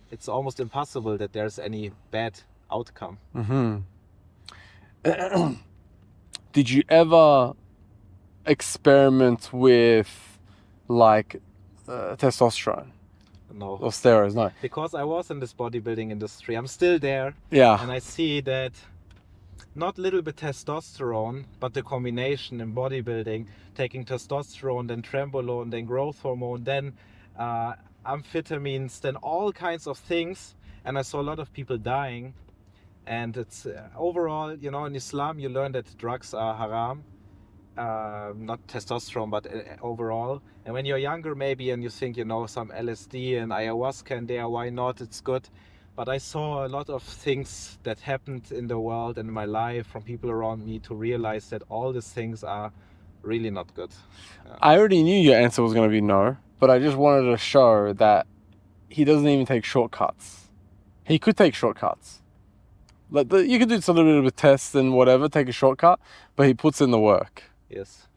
it's almost impossible that there's any bad outcome. Did you ever experiment with like testosterone? No. Or steroids? No. Because I was in this bodybuilding industry, I'm still there. Yeah. And I see that not little bit testosterone, but the combination in bodybuilding, taking testosterone, then trembolone, then growth hormone, then amphetamines, then all kinds of things. And I saw a lot of people dying. And it's overall, you know, in Islam, you learn that drugs are haram. Not testosterone, but overall. And when you're younger, maybe, and you think, you know, some LSD and ayahuasca in there, why not? It's good. But I saw a lot of things that happened in the world and in my life from people around me to realize that all these things are really not good. I already knew your answer was going to be no, but I just wanted to show that he doesn't even take shortcuts. He could take shortcuts. Like you could do some little bit of tests and whatever, take a shortcut, but he puts in the work. Yes.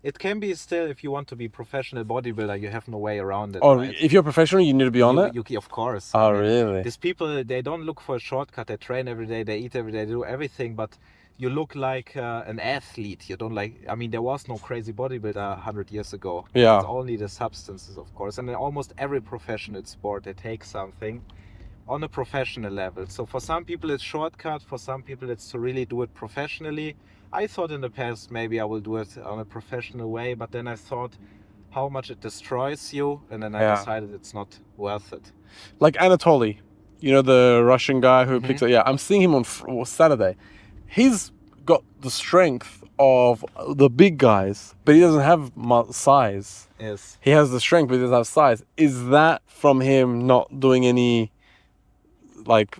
It can be still, if you want to be professional bodybuilder, you have no way around it. Oh, right? If you're professional, you need to be on it? Of course. Oh, really? These people, they don't look for a shortcut. They train every day, they eat every day, they do everything, but you look like an athlete. You don't like, I mean, there was no crazy bodybuilder 100 years ago. Yeah. It's only the substances, of course. And in almost every professional sport, they take something. on a professional level. So for some people it's shortcut, for some people it's to really do it professionally. I thought in the past maybe I will do it on a professional way, but then I thought how much it destroys you, and then I decided it's not worth it. Like Anatoly, you know, the Russian guy who picks up. Yeah, I'm seeing him on Saturday. He's got the strength of the big guys, but he doesn't have size. Yes. He has the strength, but he doesn't have size. Is that from him not doing any, like,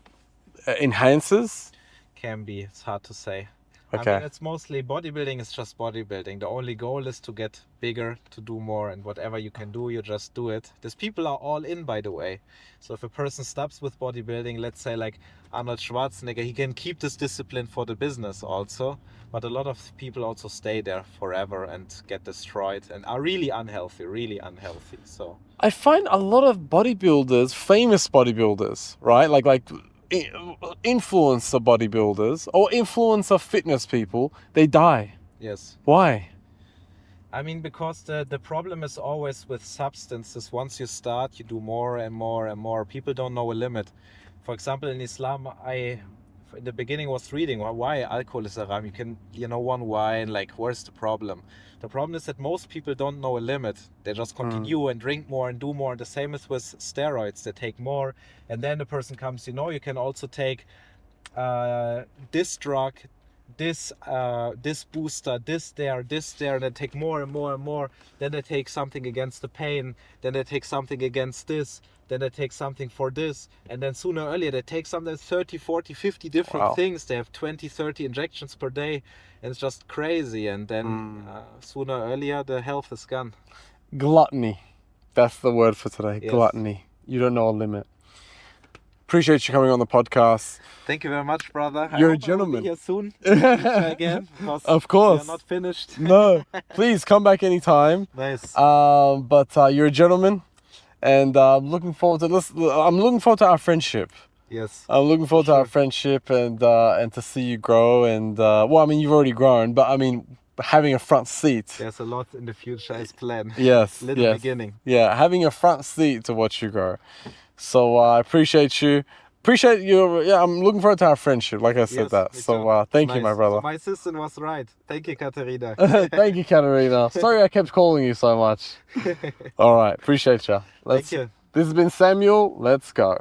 enhances? Can be. It's hard to say. Okay. I mean, it's mostly bodybuilding is just bodybuilding. The only goal is to get bigger, to do more, and whatever you can do, you just do it. These people are all in, by the way. So if a person stops with bodybuilding, let's say like Arnold Schwarzenegger, he can keep this discipline for the business also. But a lot of people also stay there forever and get destroyed and are really unhealthy, really unhealthy. So I find a lot of bodybuilders, famous bodybuilders, right? Like influencer bodybuilders or influencer fitness people, they die. yes. Why? I mean, because the problem is always with substances. Once you start, you do more and more and more. People don't know a limit. For example, in Islam, I in the beginning was reading why alcohol is haram. You can, one wine, like, where's the problem? The problem is that most people don't know a limit. They just continue and drink more and do more. And the same is with steroids. They take more, and then the person comes, you can also take this drug, this booster, this there, and they take more and more and more. Then they take something against the pain, then they take something against this, then they take something for this, and then sooner or earlier they take something 30, 40, 50 different things. They have 20, 30 injections per day, and it's just crazy. And then sooner or earlier the health is gone. Gluttony. That's the word for today. Yes. Gluttony. You don't know a limit. Appreciate you coming on the podcast. Thank you very much, brother. You're I a hope I will gentleman. be here soon. Again, because Of course. we are not finished. No, please come back anytime. Nice. But you're a gentleman, and I'm looking forward to our friendship. Yes. I'm looking forward to our friendship and to see you grow. And well, I mean, you've already grown, but I mean, having a front seat. There's a lot in the future as planned. Yes. Little beginning. Yeah, having a front seat to watch you grow. So I appreciate you. Appreciate you. Yeah, I'm looking forward to our friendship. Like I said Yes, that. me So too. thank you, Nice. my brother. My assistant was right. Thank you, Katerina. Thank you, Katerina. Sorry I kept calling you so much. All right, appreciate you. Thank you. This has been Samuel. Let's go.